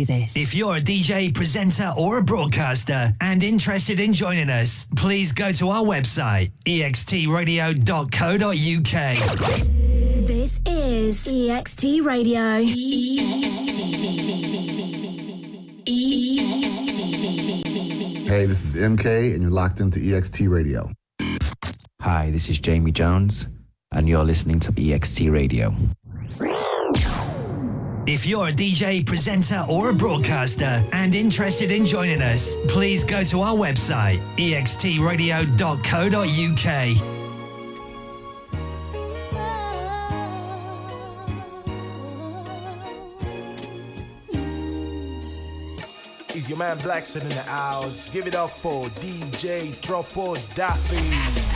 This. If you're a DJ, presenter, or a broadcaster and interested in joining us, please go to our website, extradio.co.uk. This is EXT Radio. Hey, this is MK, and you're locked into EXT Radio. Hi, this is Jamie Jones, and you're listening to EXT Radio. If you're a DJ, presenter, or a broadcaster and interested in joining us, please go to our website, extradio.co.uk. Is your man Blackson in the house? Give it up for DJ Troppo Daffy.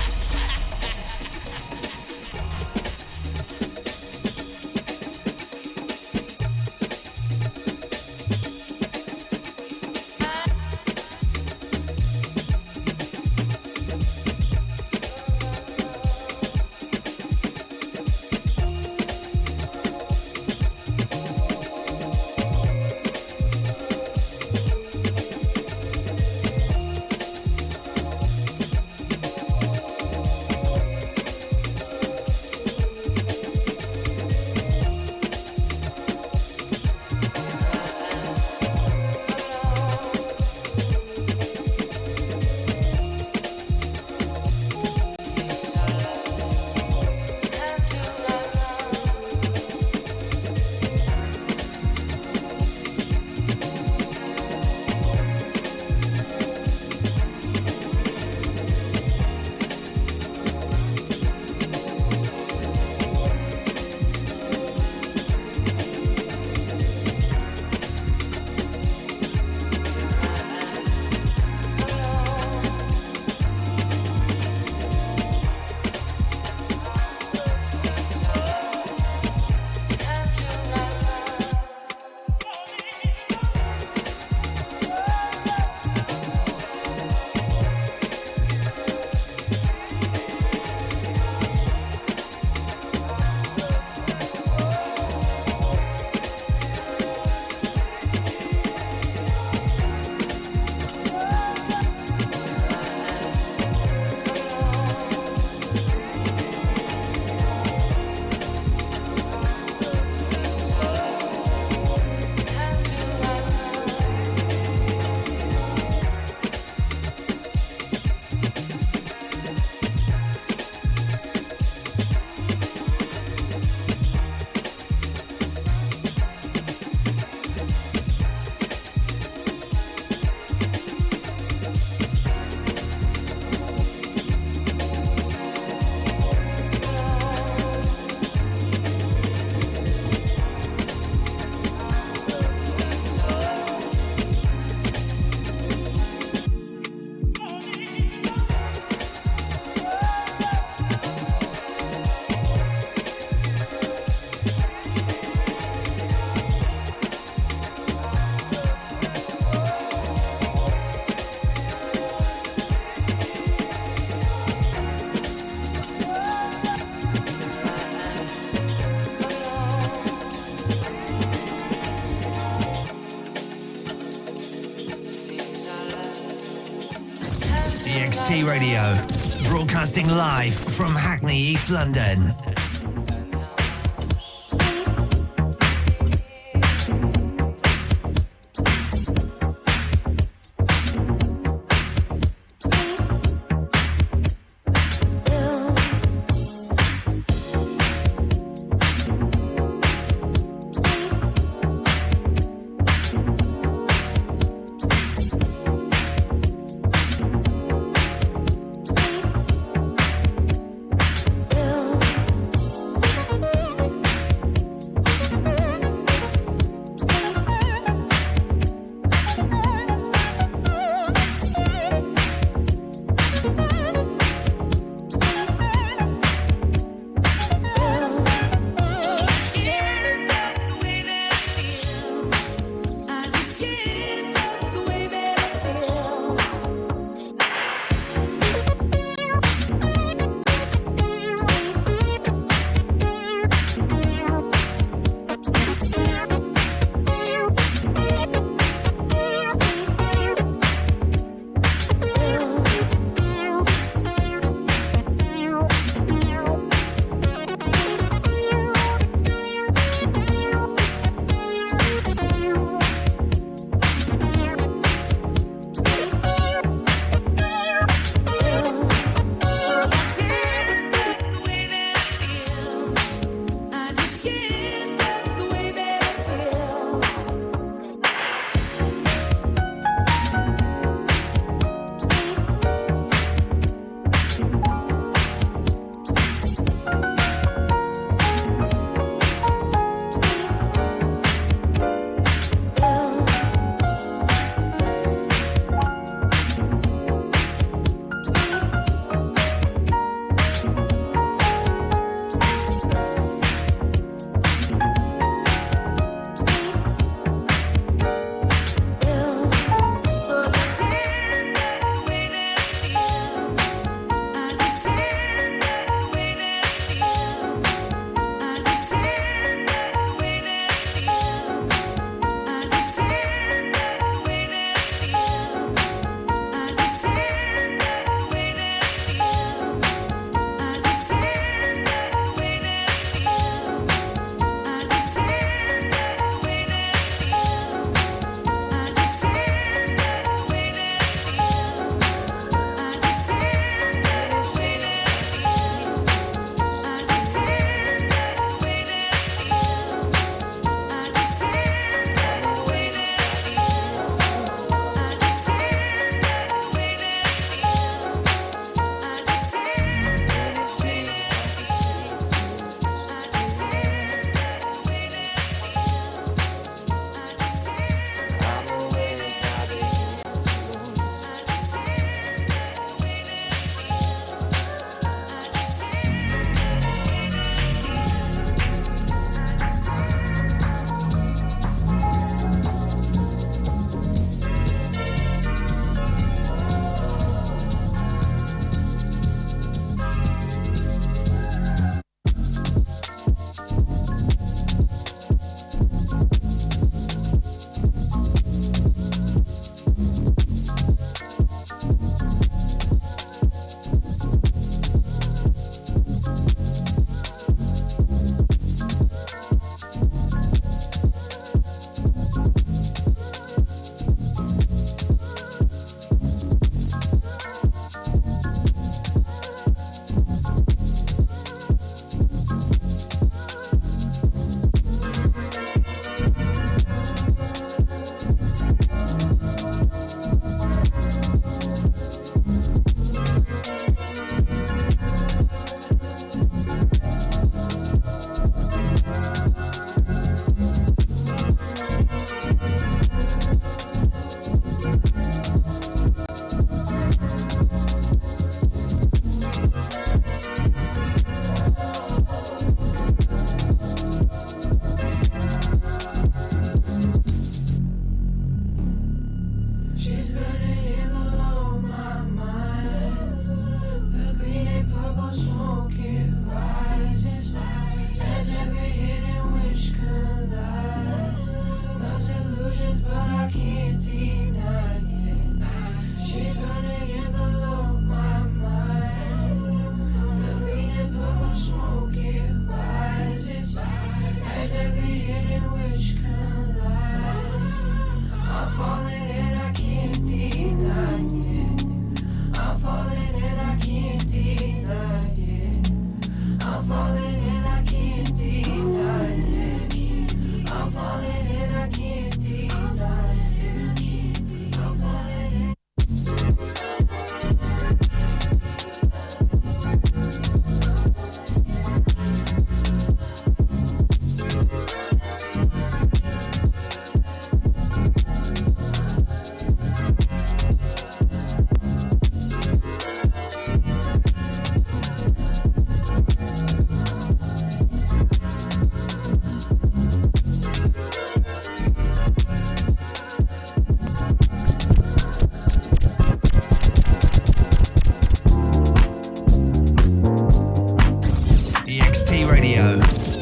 EXT Radio, broadcasting live from Hackney, East London.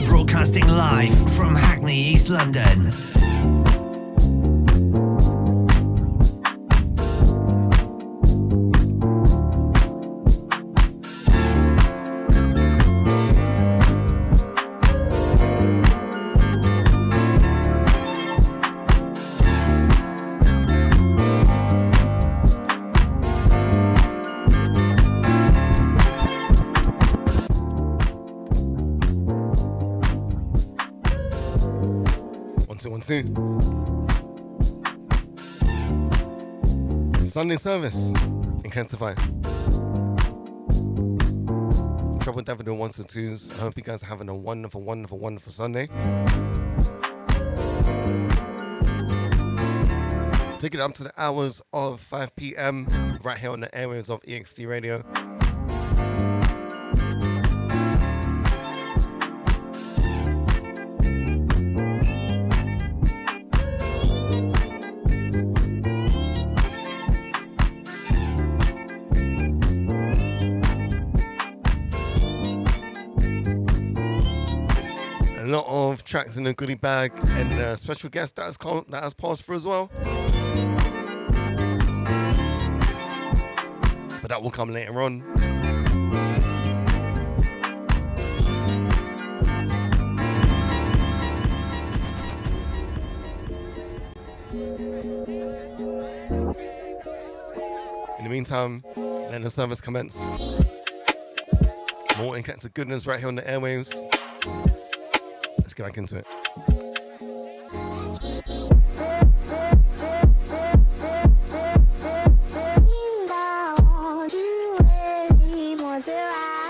Broadcasting live from Hackney, East London. Sunday service, Eclectify. Trouble Daffy doing ones and twos. I hope you guys are having a wonderful, wonderful, wonderful Sunday. Take it up to the hours of 5 p.m. right here on the airwaves of EXT Radio. A lot of tracks in the goodie bag and a special guest that has passed through as well. But that will come later on. In the meantime, let the service commence. More Eclectic goodness right here on the airwaves. Let's get back into it. Do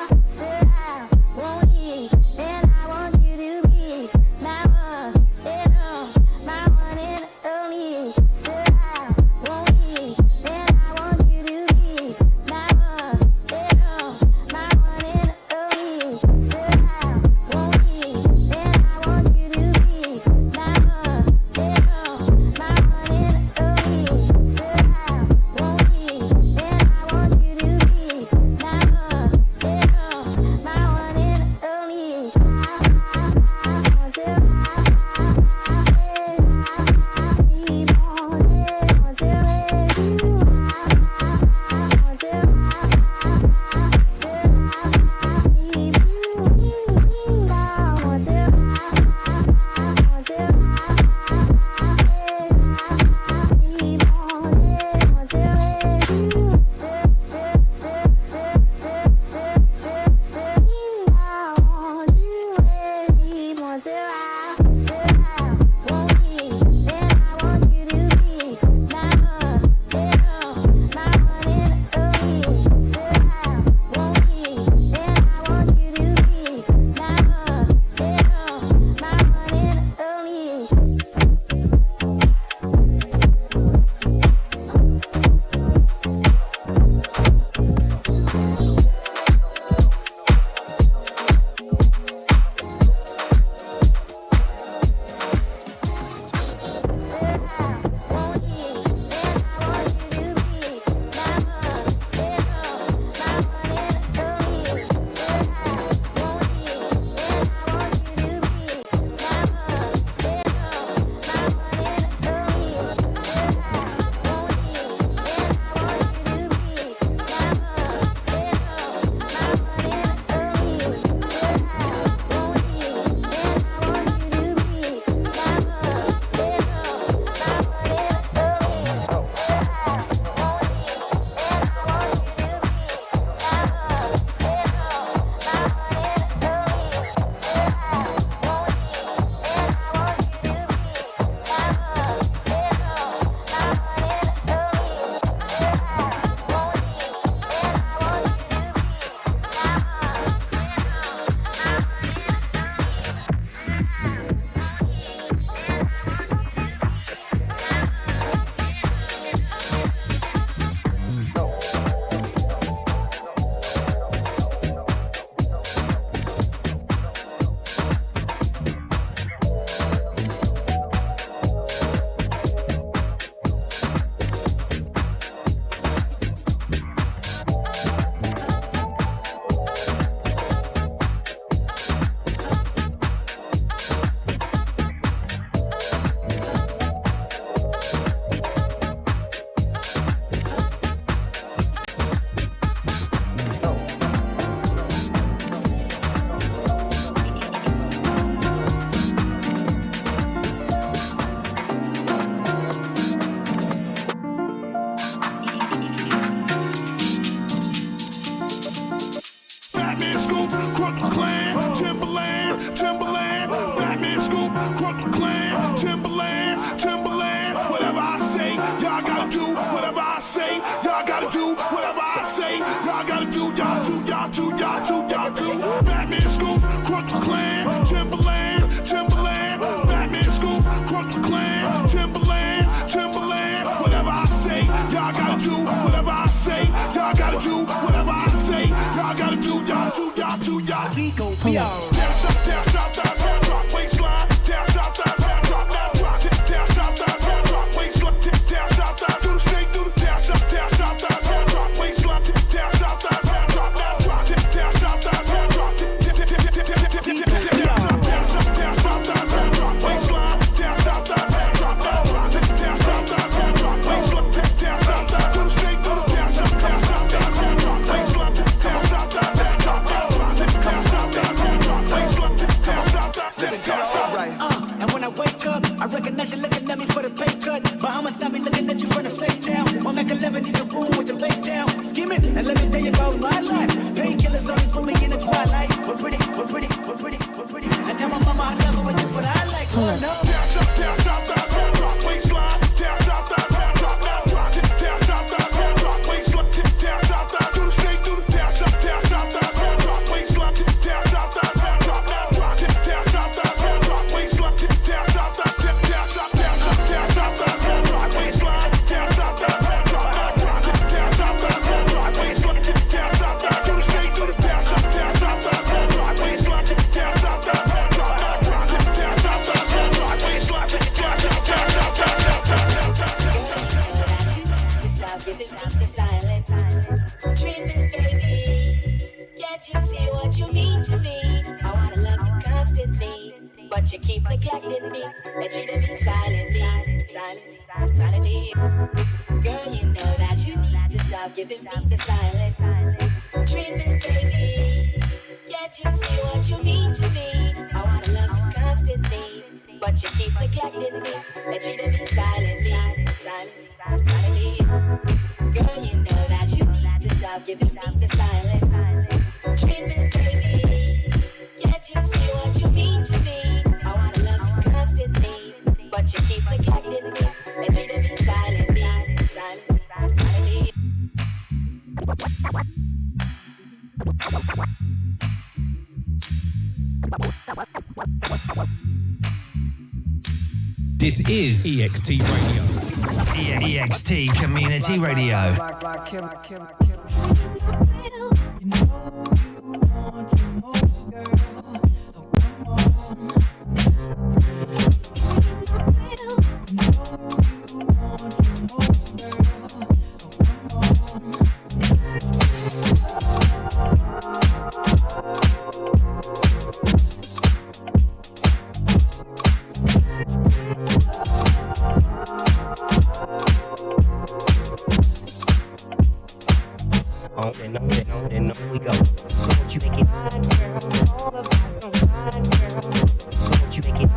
We on. Down south, drop, waistline. Down south, drop, now drop. Down south, drop, waistline. Down south, do the snake, do the down south, drop, waistline. Down south, drop, now drop. Down south, drop, I recognize you looking at me for the pay cut, but I'ma stop me looking at you from the face down. Or make 11 in the room with the face down. Skim it, and let me tell you about my life. Painkillers only put me in the twilight. We're pretty. I tell my mama I love her, but just what I like. Oh no. Down south, drop, waistline. Down south, drop, now drop. Down south, drop, waistline. Down south, do the snake, do the down south, drop, waistline. Down south, drop, now drop. Down south, drop, waistline. Down south, but you keep neglecting me and treating me silently. Girl, you know that you need to stop giving me the silent treatment, baby. Can't you see what you mean to me? I wanna love you constantly, but you keep neglecting me and treating me silently. Girl, you know that you need to stop giving me the silent treatment, baby. Can't you see what you mean to me? But you keep neglecting me and treating me silently. This is EXT Radio. EXT Community Radio. They know we go. So what you make it? So what you make it?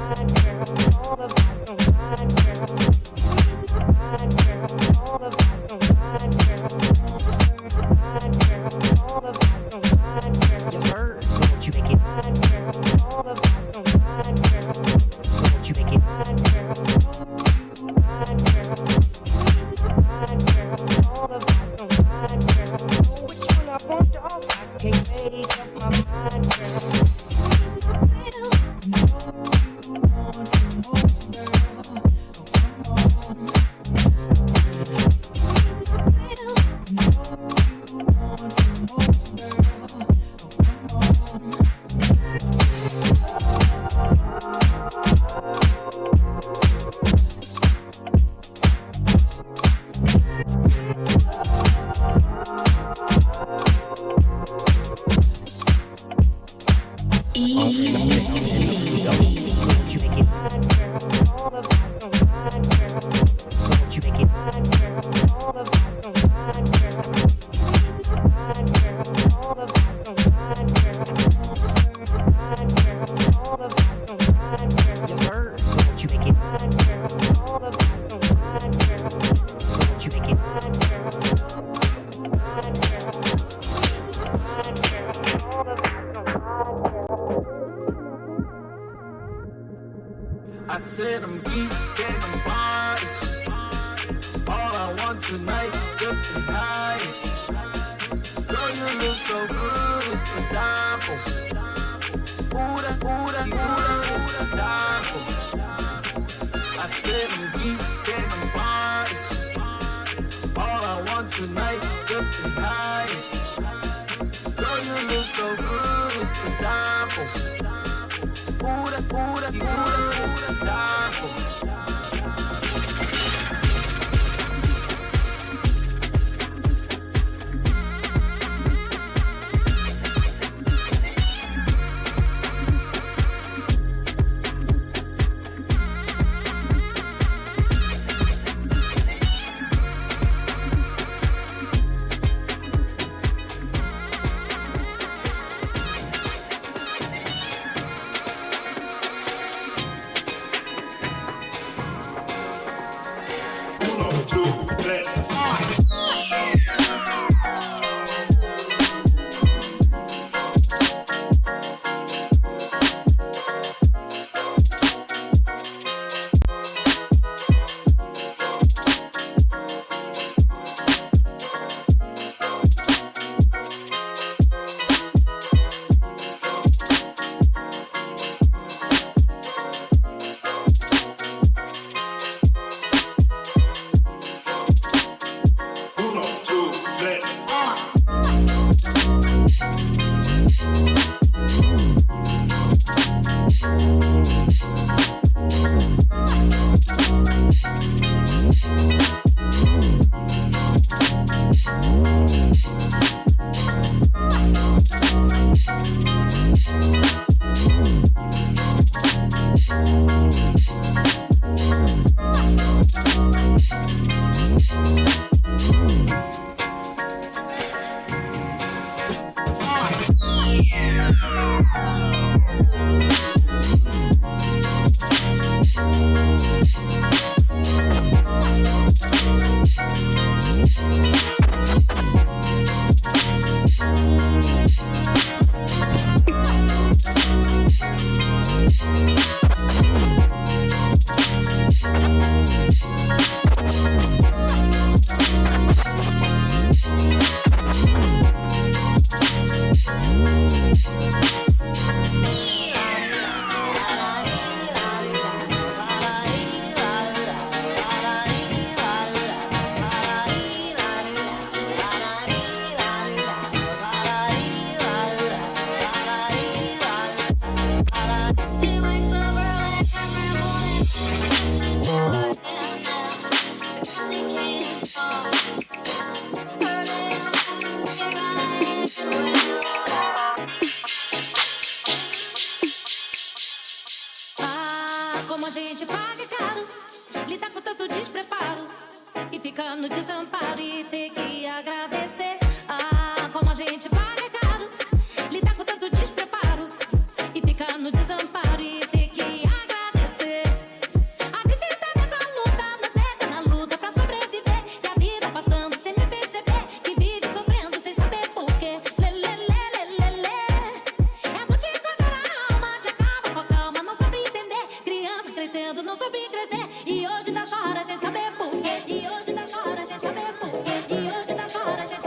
I said I'm geek and I'm body. All I want tonight is just to hide. Girl, you look so good, it's a dime for. Ooh, that, dime for. I said I'm geek and I'm body. All I want tonight is just to hide. Girl, you look so good, it's a dime for. Como a gente paga caro, lidar com tanto despreparo e ficar no desamparo e ter que agradecer. Ah, como a gente paga caro, lidar com tanto despreparo e ficar no desamparo e ter que agradecer. A gente tá nessa luta, nós é na luta pra sobreviver. E a vida passando sem nem perceber, que vive sofrendo sem saber porquê. Lê, lê, lê, lê, lê, lê. É noite de cortar a alma, te acaba com a calma, não sabe entender. Criança crescendo, não soube crescer. E hoje ainda chora sem saber porquê. E hoje ainda chora sem saber porquê. E hoje ainda chora sem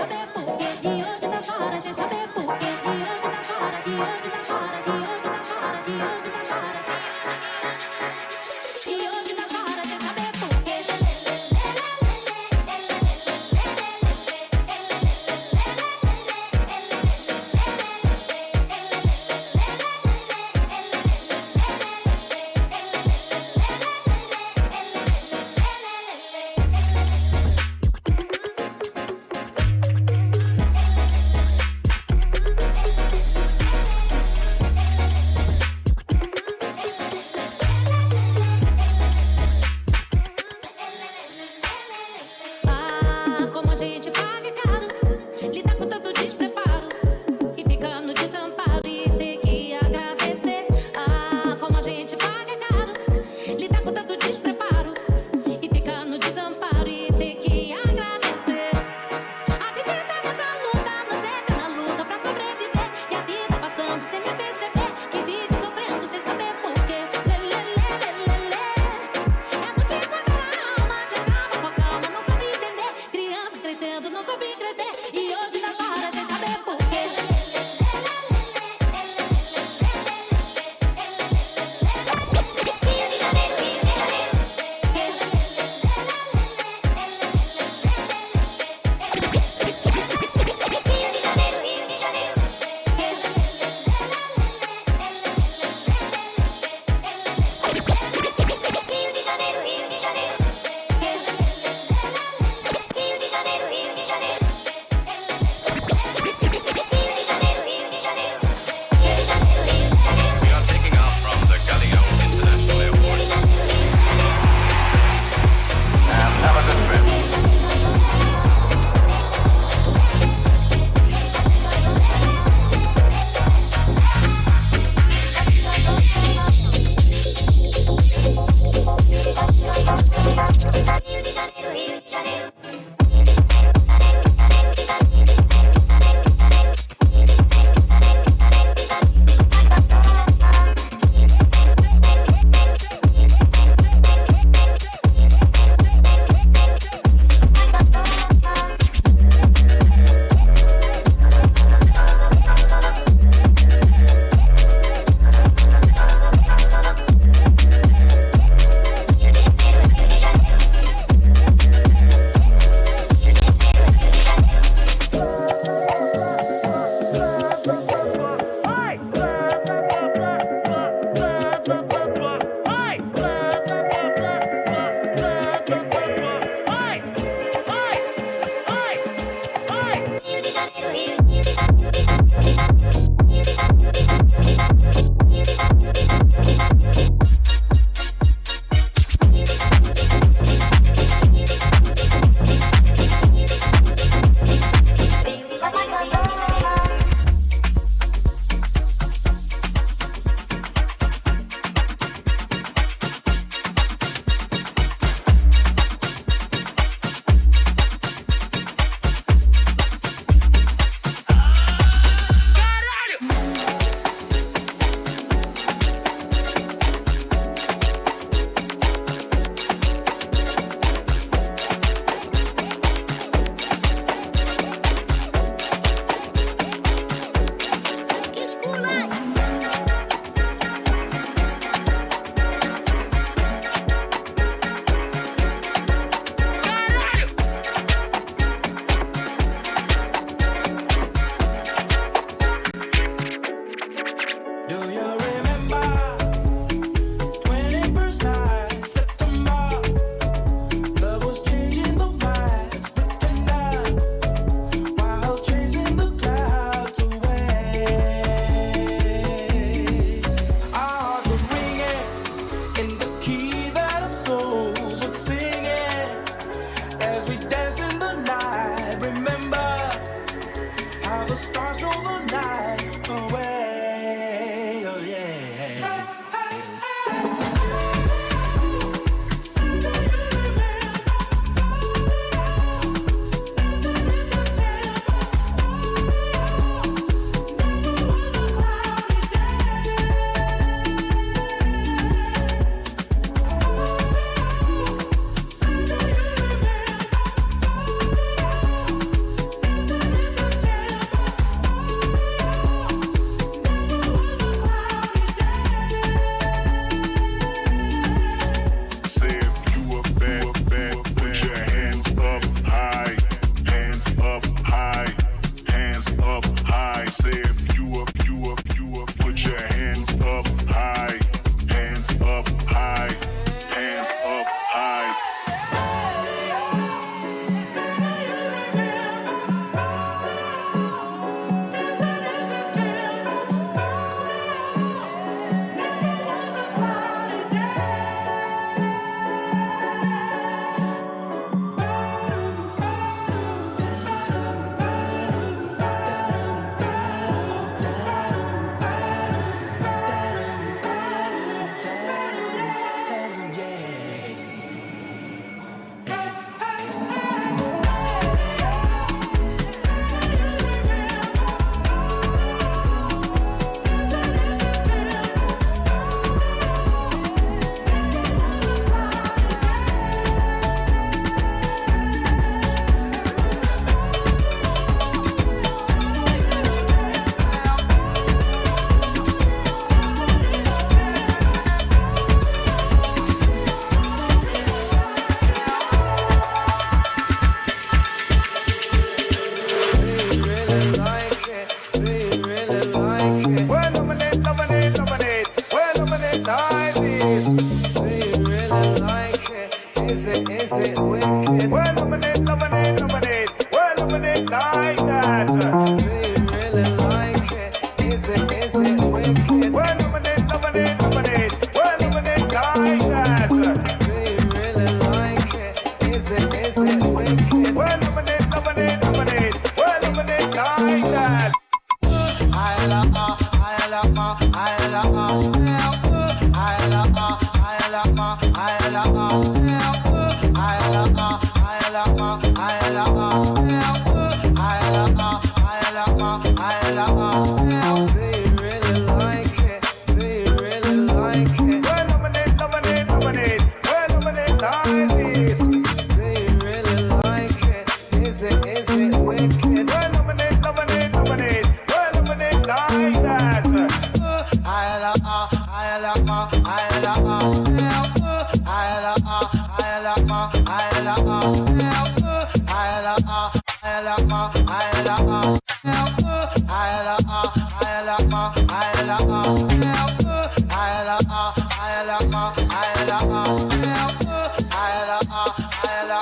I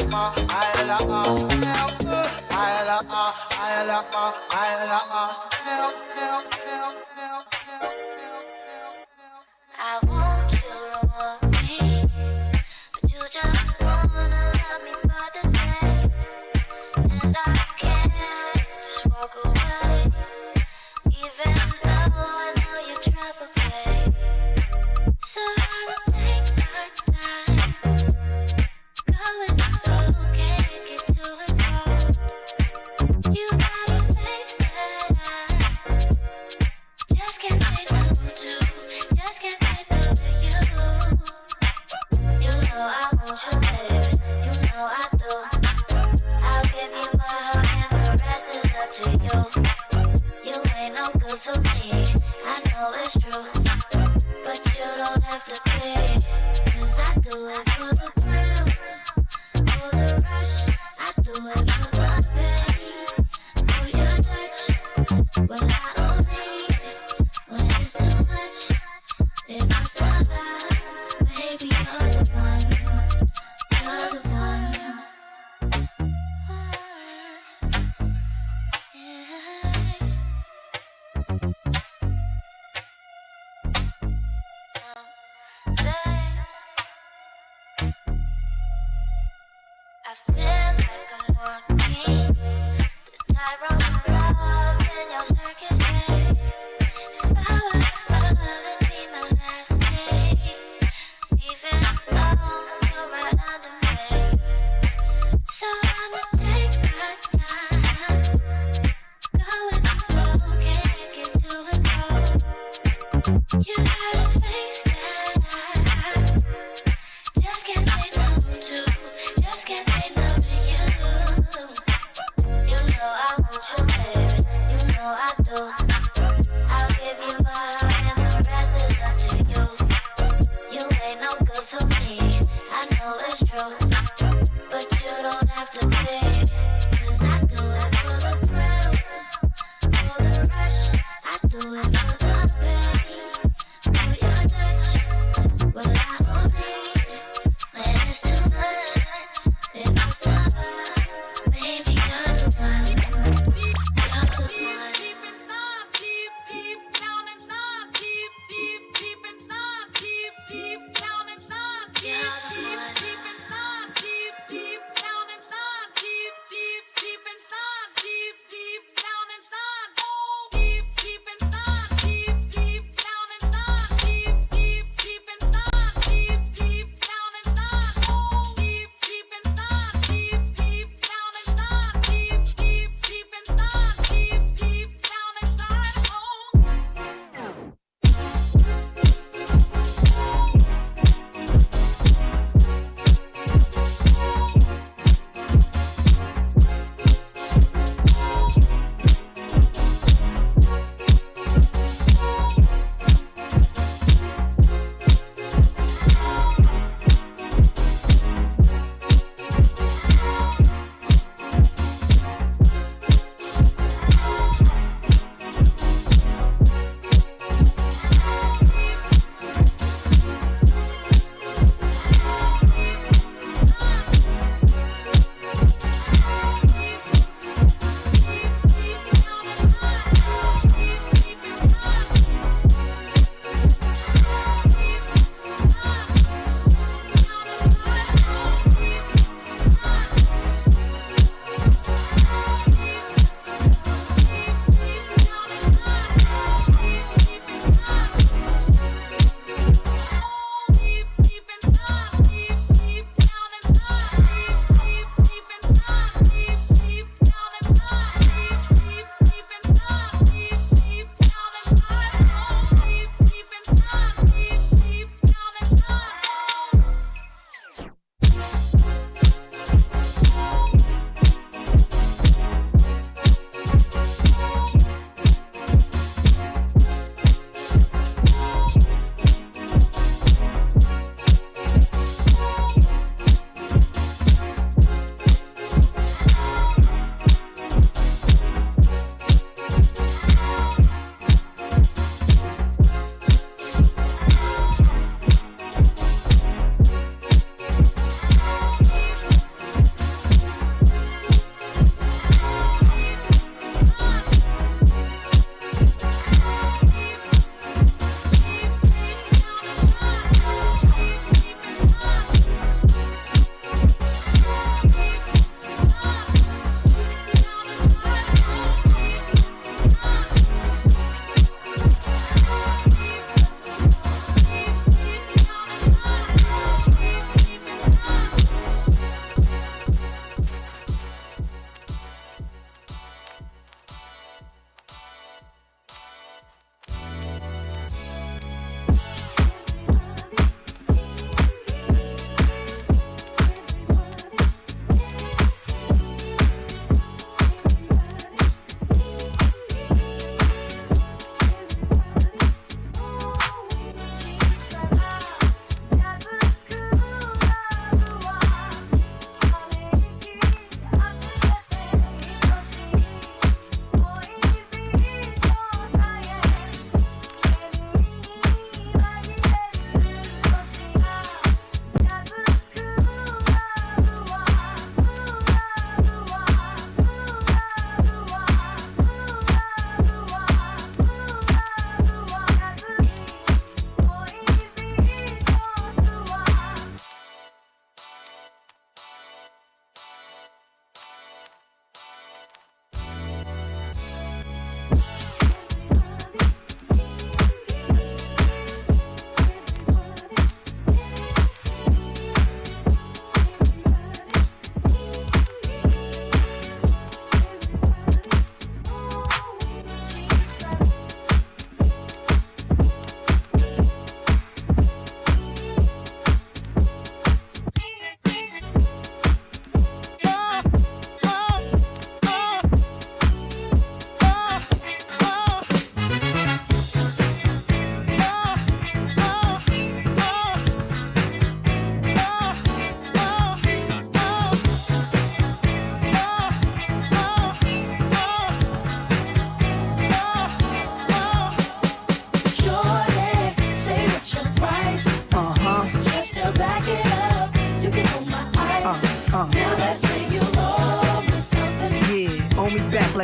I want you to want me, but you just wanna love me for the day, and I can't just walk away, even though I know you trouble, babe. So I will take my time, go with the flow, can't get too involved. You got a face that I just can't say no to, just can't say no to you. You know I want you, baby, you know I do. I'll give you my heart and the rest is up to you. You ain't no good for me, I know it's true, but you don't have to pay, 'cause I do it for the thrill, for the rush. I do it for the pain, for your touch. Well, I only when it's too much. If I survive, maybe you're the one, you're the one. I feel like I'm walking the tightrope of love in your circus, babe. If I were to fall, it'd be my last day, even though you're right under me. So I'ma take my time, go with the flow, can't get too involved. You got a face that I just can't say no to, just can't say no to you. You know I want you, baby, you know I do. I'll give you my heart and the rest is up to you. You ain't no good for me, I know it's true, but you don't have to pay.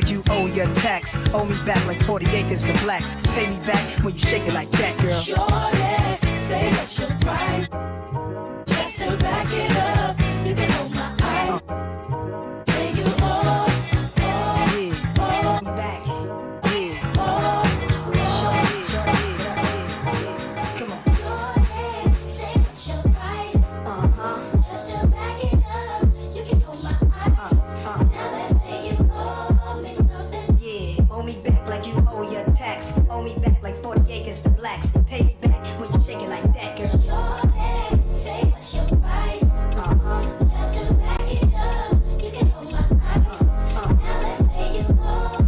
like you owe your tax. Owe me back like 40 acres to blacks. Pay me back when you shake it like that, girl. Shorty, say what's your price? Just to back it up, you can hold my eyes. Say you owe, back. Owe me back like 40 acres to blacks. Pay me back when you shake it like that, girl. Shorty, say what's your price? Just to back it up, you can hold my eyes. Now let's say you owe.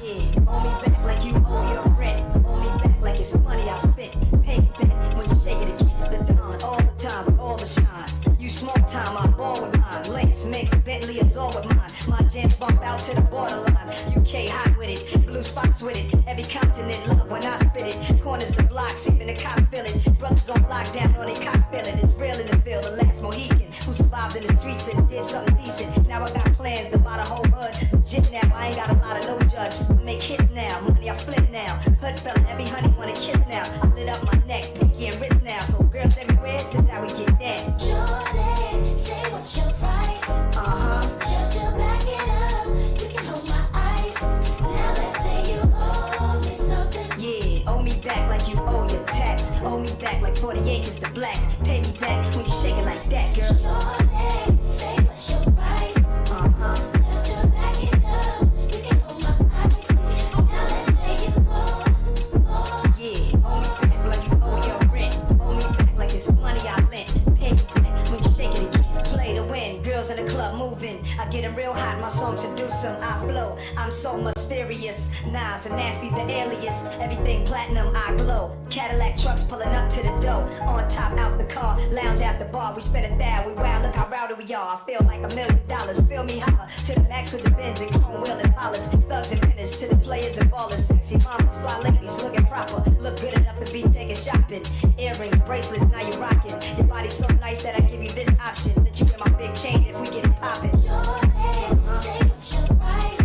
Yeah, owe me back like you owe your rent. Owe me back like it's money I spent. Pay me back when you shake it again. The dawn, all the time with all the shine. You small time, I'm born with mine. Lance, Mix, Bentley is all with mine. My jam bump out to the borderline. UK hot with it, blue spots with it. Every continent love when I spit it. Corners the blocks, even the cop feel it. Brothers on lockdown, on they cock feel it. It's real in the field, the last Mohican who survived in the streets and did something decent. Now I got plans to buy the whole hood. Legit now, I ain't got a lot of no judge. I make hits now, money I flip now. Hood fella, every honey wanna kiss now. I lit up my neck, pinky and wrist now. So girls everywhere, this how we get down. Shorty, say what's your price? Just to back it up, you can hold my eyes. Now let's say you owe me something. Yeah, owe me back like you owe your tax. Owe me back like 40 acres to blacks. Pay me back when you shake it like that, girl. Shorty, say what's your price? Just to back it up, you can hold my eyes. Now let's say you owe. Yeah, owe me back like you owe your rent. Owe me back like it's money I lent. Pay me back when you shake it again. Play to win, girls in the club moving. I get it real hot, my songs seduce them. I flow, I'm so mysterious. Nas and Nasty's the alias. Everything platinum, I glow. Cadillac trucks pulling up to the door. On top, out the car, lounge at the bar. We spin it down, we wow, look how rowdy we are. I feel like $1 million. Feel me holler to the max with the Benz and chrome wheel and polish. Thugs and winners to the players and ballers. Sexy mamas, fly ladies, looking proper. Look good enough to be taking shopping. Earrings, bracelets, now you rocking. Your body's so nice that I give you this option. Let you wear my big chain if we get it poppin'. Say what's your price?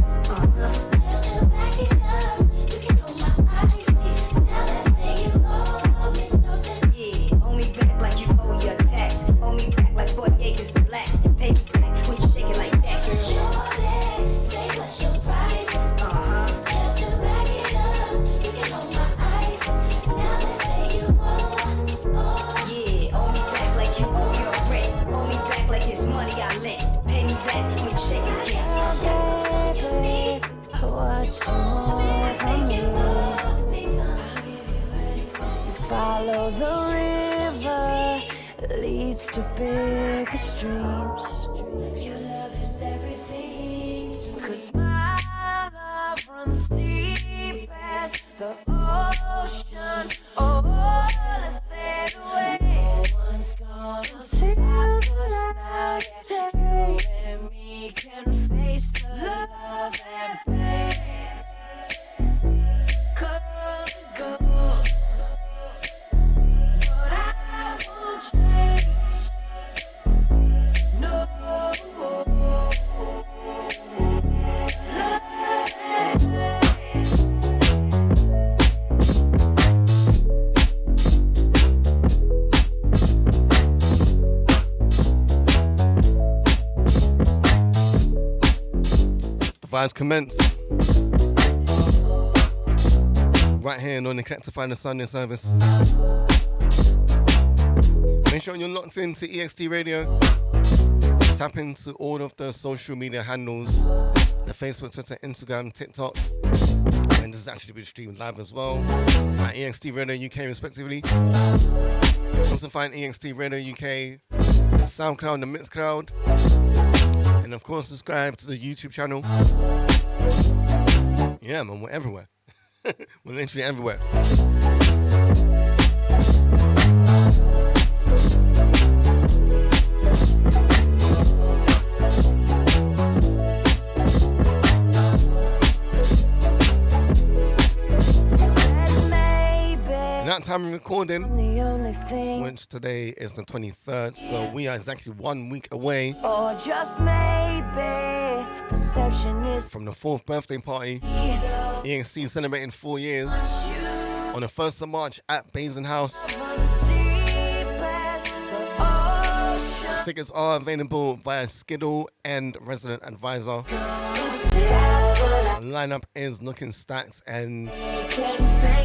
Just to back it up, you can hold my eyes. Now let's say you owe me something. Yeah, owe me back like you owe your tax. Owe me back like 40 acres to blacks. Pay me back when you shake it like that, girl. Shorty, say what's your price? Just to back it up, you can hold my eyes. Now let's say you owe. Yeah, owe me back like you owe your rent. Owe me back like it's money I lent. Pay me back when you shake it again. What's more from you? You follow the river that leads to bigger streams. Your love is everything to me. 'Cause my love runs deep as the ocean. Oh, let's sail away. No one's gonna stop us now. Yeah, you and me can face the love and pain. Come and go, but I won't change. No. The vibes commence right here on the Eclectify the Sunday service. Make sure you're locked into EXT Radio. Tap into all of the social media handles, the Facebook, Twitter, Instagram, TikTok. And this is actually being streamed live as well at EXT Radio UK respectively. Also find EXT Radio UK, Soundcloud and Mixcloud. And of course subscribe to the YouTube channel. Yeah man, we're everywhere. We're literally everywhere. And that time of recording, which today is the 23rd, so we are exactly 1 week away Or just maybe perception is from the 4th birthday party. EXT celebrating 4 years on the 1st of March at Basin House. Tickets are available via Skiddle and Resident Advisor. The lineup is looking stacked and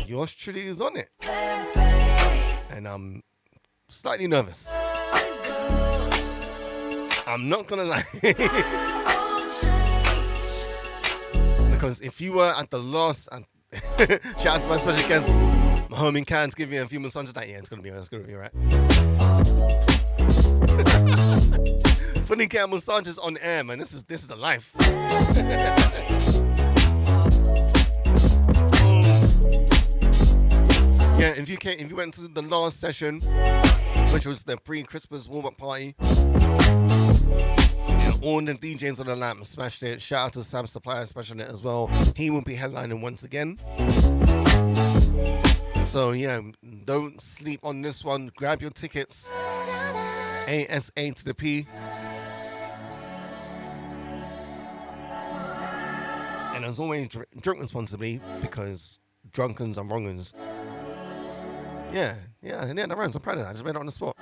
yours truly is on it. And I'm slightly nervous. I'm not gonna lie. Because if you were at the last, shout out to my special guest, my homie Can's giving you a few massages that, yeah, it's gonna be alright. Funny cat massages on air, man. This is the life. Yeah, if you went to the last session, which was the pre-Christmas warm-up party, all the DJs on the lamp smashed it. Shout out to Sam Supplier smashing it as well. He will be headlining once again. So yeah, don't sleep on this one. Grab your tickets. ASA to the P. And as always, drink responsibly because drunkens are wrongers. Yeah, that rhymes. I'm proud of that. I just made it on the spot.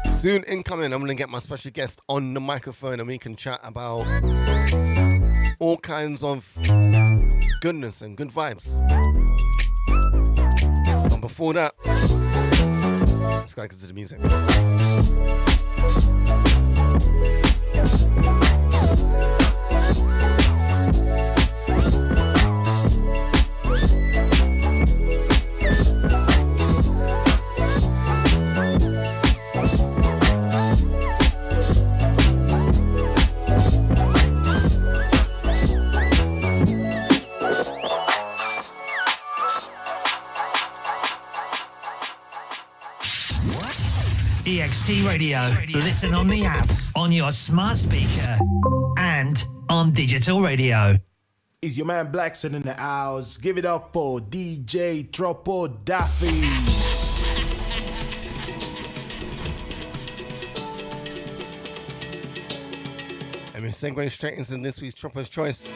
Soon incoming, I'm going to get my special guest on the microphone and we can chat about all kinds of goodness and good vibes. But before that, let's go into the music. EXT Radio. Listen on the app, on your smart speaker, and on digital radio. Is your man Blackson in the house? Give it up for DJ Troppo Daffy. And we're segueing straight into this week's Troppo's Choice,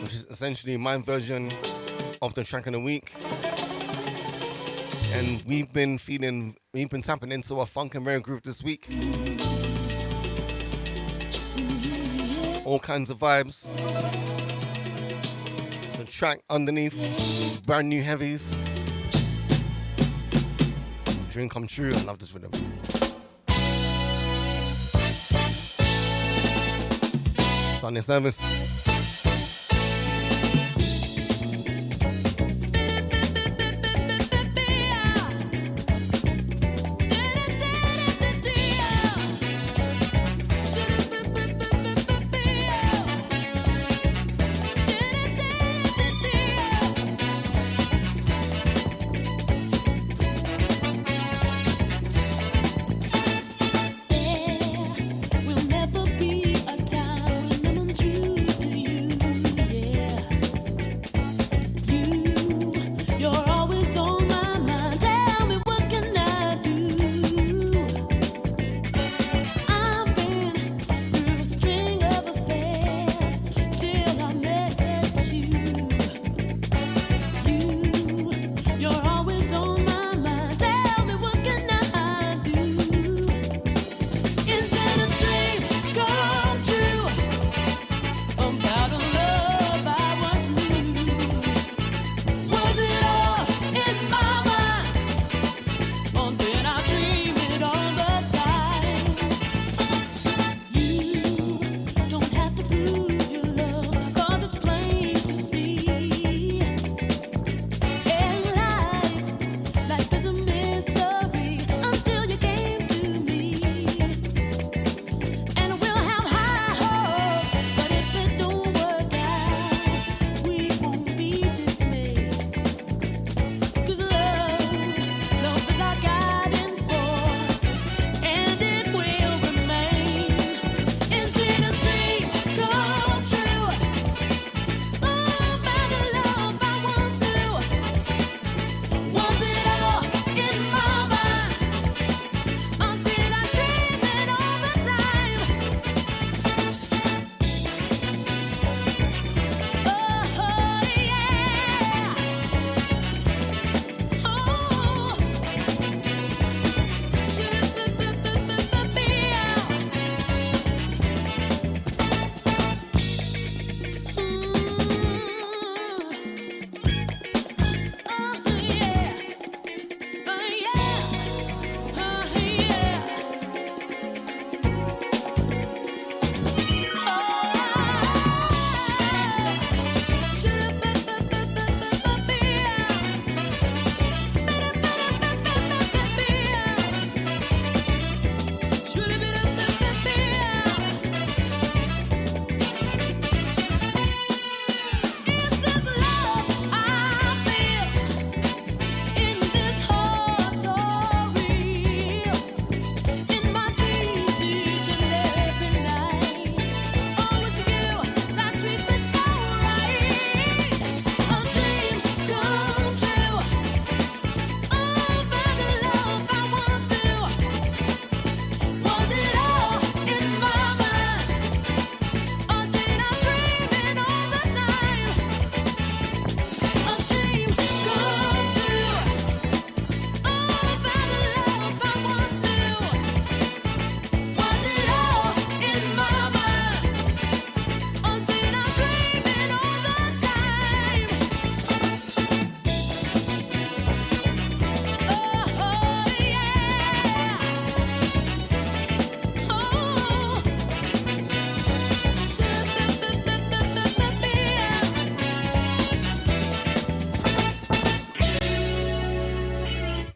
which is essentially my version of the track of the week. And we've been tapping into a funk and rare groove this week. All kinds of vibes. It's a track underneath, brand new heavies. Dream come true. I love this rhythm. Sunday service. Will never be a time when I'm untrue to you.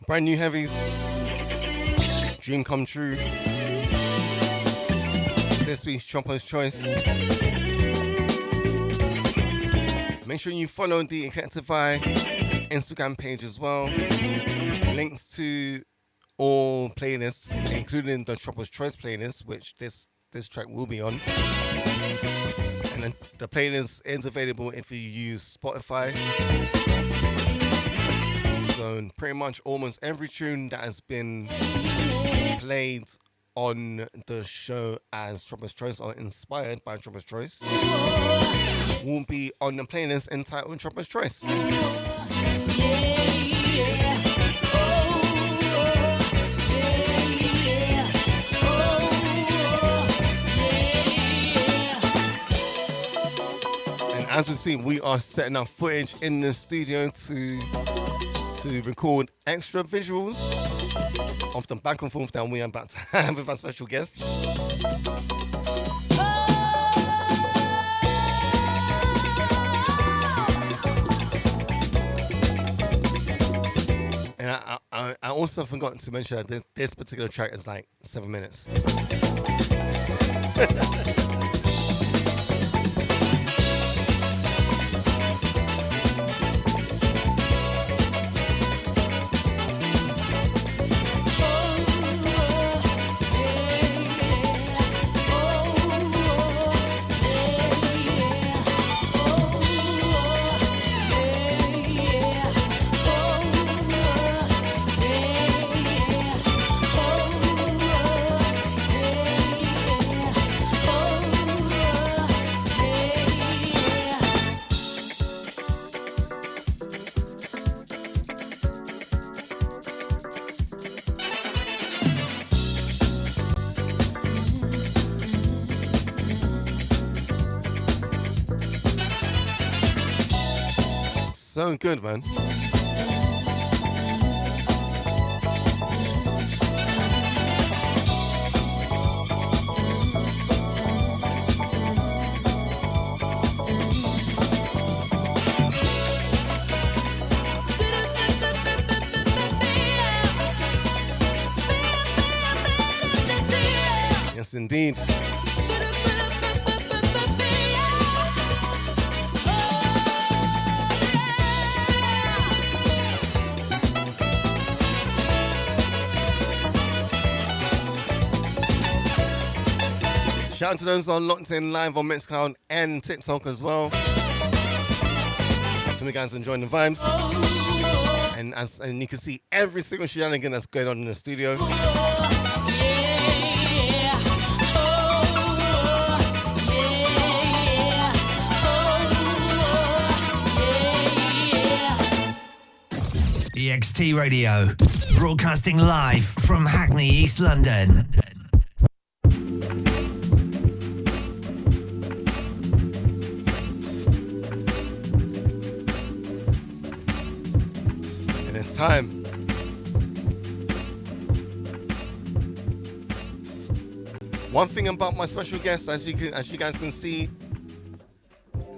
Brand new heavies. Dream come true. This week's Troppo's Choice. Make sure you follow the Eclectify Instagram page as well. Links to all playlists, including the Troppo's Choice playlist, which this track will be on. And then the playlist is available if you use Spotify. So pretty much almost every tune that has been played on the show as Troppo's Choice or inspired by Troppo's Choice will be on the playlist entitled Troppo's Choice. And as we speak, we are setting up footage in the studio to record extra visuals of the back and forth that we are about to have with our special guest. And I also forgot to mention that this particular track is like 7 minutes. So good, man. Yes, indeed. Shout out to those on locked in live on Mixcloud and TikTok as well. Hope you guys enjoying the vibes. And you can see every single shenanigan that's going on in the studio. EXT Radio, broadcasting live from Hackney, East London. And it's time. One thing about my special guest, as you guys can see,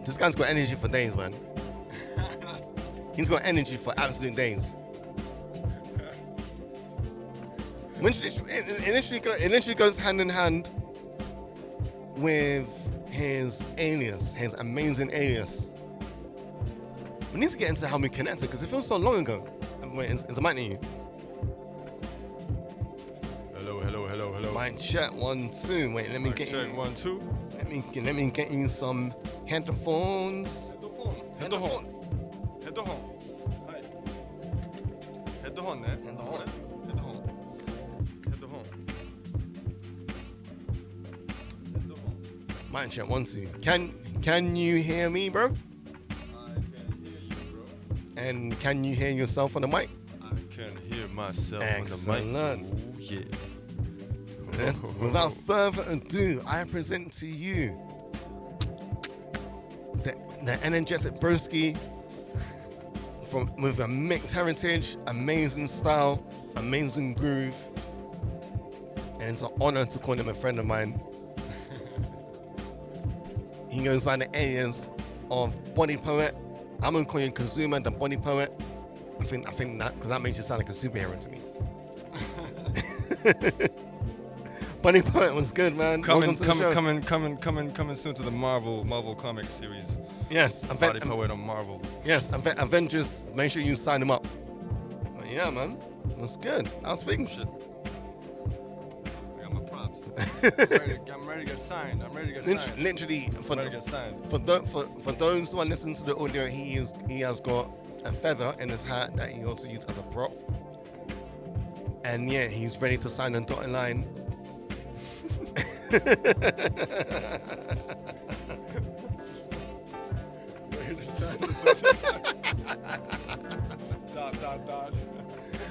this guy's got energy for days, man. He's got energy for absolute days. It literally goes hand in hand with his alias, his amazing alias. We need to get into how we connected because it feels so long ago. Wait, is the mic near you? Hello. Mic check 1 2. Wait, let me get you. 1 2. Let me get you some headphones. Headphone. Mic check 1 2. Can you hear me, bro? I can hear you, bro. And can you hear yourself on the mic? I can hear myself Excellent. on the mic. Oh, yeah. Without further ado, I present to you the energetic broski with a mixed heritage, amazing style, amazing groove, and it's an honor to call him a friend of mine. He goes by the alias of Body Poet. I'm gonna call you Kazuma, the Body Poet. I think that because that makes you sound like a superhero to me. Bunny Poet was good, man. Coming Welcome to the show. coming soon to the Marvel comic series. Yes, Body Poet on Marvel. Yes, Avengers. Make sure you sign them up. But yeah, man, it was good. How's things? I got my props. I'm ready to get signed. Literally, for those who are listening to the audio, he has got a feather in his hat that he also used as a prop. And yeah, he's ready to sign on dotted line.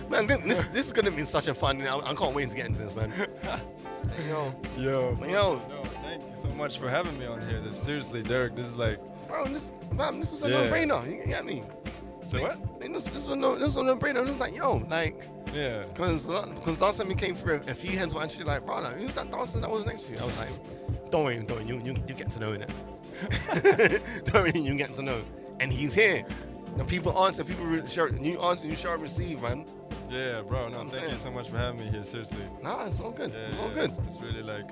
Man, this is gonna be such a fun. I can't wait to get into this, man. Yo. No, thank you so much for having me on here. Seriously, Derek, this is like, bro, this was a no-brainer. You get me? Say what? This was a no-brainer. It was like, yo, like, yeah. Because last time we came through, a few heads were actually like, bro, who's that dancer that was next to you? I was like, don't worry, you get to know it. Don't worry, you get to know. And he's here. And people answer, you answer, you shall receive, man. Yeah, bro. No, thank you so much for having me here. Seriously. Nah, it's all good. Yeah, it's all good. It's really like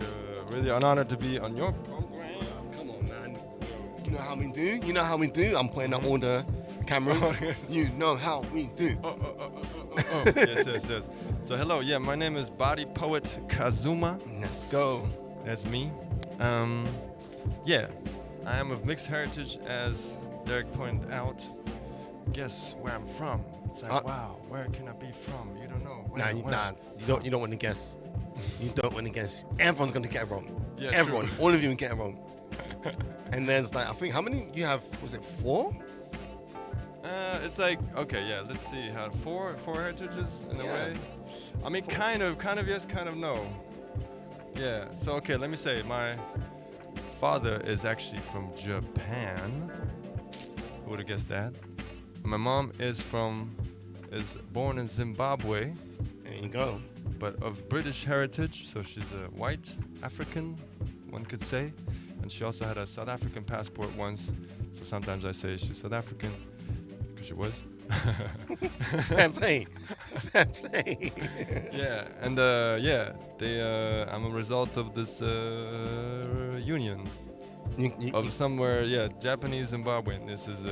really an honor to be on your program. Come on, man. You know how we do. I'm pointing at all the cameras. You know how we do. Yes. So hello. Yeah, my name is Body Poet Kazuma. Let's go. That's me. Yeah, I am of mixed heritage, as Derek pointed out. Guess where I'm from? It's like, wow, where can I be from? You don't know. You don't want to guess. You don't want to guess. Everyone's going to get it wrong. Yeah, everyone, true. all of you will get it wrong. And there's like, I think, how many you have? Was it 4? It's like, okay, yeah, let's see. Four heritages in a way. I mean, kind of yes, kind of no. Yeah. So okay, let me say, my father is actually from Japan. Who would have guessed that? And my mom is born in Zimbabwe. There you go. But of British heritage, so she's a white African, one could say. And she also had a South African passport once. So sometimes I say she's South African, because she was. Fair play. Yeah, and I'm a result of this union of somewhere, Japanese Zimbabwean. This is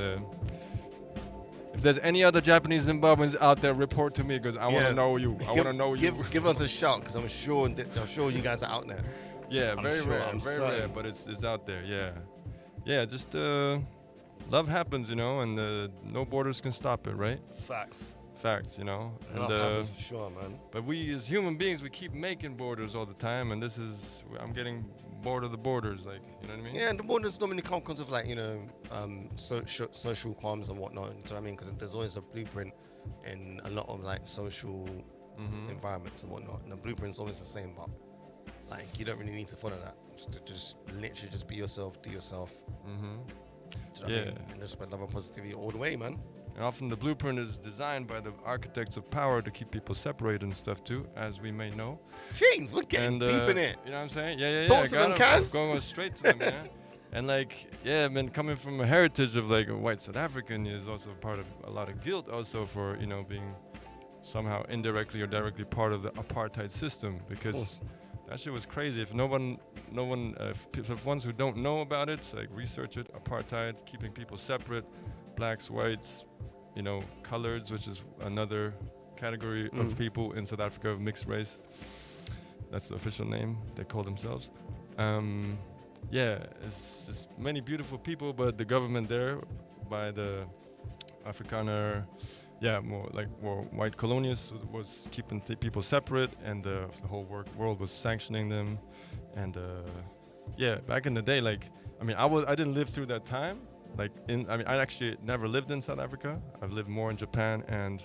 if there's any other Japanese Zimbabweans out there, report to me, because I want to know you. I want to know you. Give us a shout, because I'm sure you guys are out there. Yeah, very rare, but it's out there. Yeah. Just love happens, and no borders can stop it, right? Facts, And love happens for sure, man. But we as human beings, we keep making borders all the time, and I'm getting bored of the borders, like, you know what I mean? Yeah, and the borders normally come because of like, social qualms and whatnot. Do you know what I mean? Because there's always a blueprint in a lot of like social environments and whatnot, and the blueprint's always the same, but like you don't really need to follow that. Just literally just be yourself, do yourself. Do you know what I mean? And just spread love and positivity all the way, man. And often the blueprint is designed by the architects of power to keep people separated and stuff too, as we may know. Jeez, we're getting deep in it. You know what I'm saying? Yeah. Talk to them, Kaz. Going straight to them, man. And like, man, coming from a heritage of like a white South African is also part of a lot of guilt also for, being somehow indirectly or directly part of the apartheid system, because that shit was crazy. If if ones who don't know about it, like research it, apartheid, keeping people separate, blacks, whites, coloreds, which is another category of people in South Africa of mixed race. That's the official name they call themselves. It's just many beautiful people, but the government there, by the Afrikaner, more white colonialists, was keeping people separate, and the whole world was sanctioning them. And back in the day, like, I didn't live through that time. I actually never lived in South Africa. I've lived more in Japan and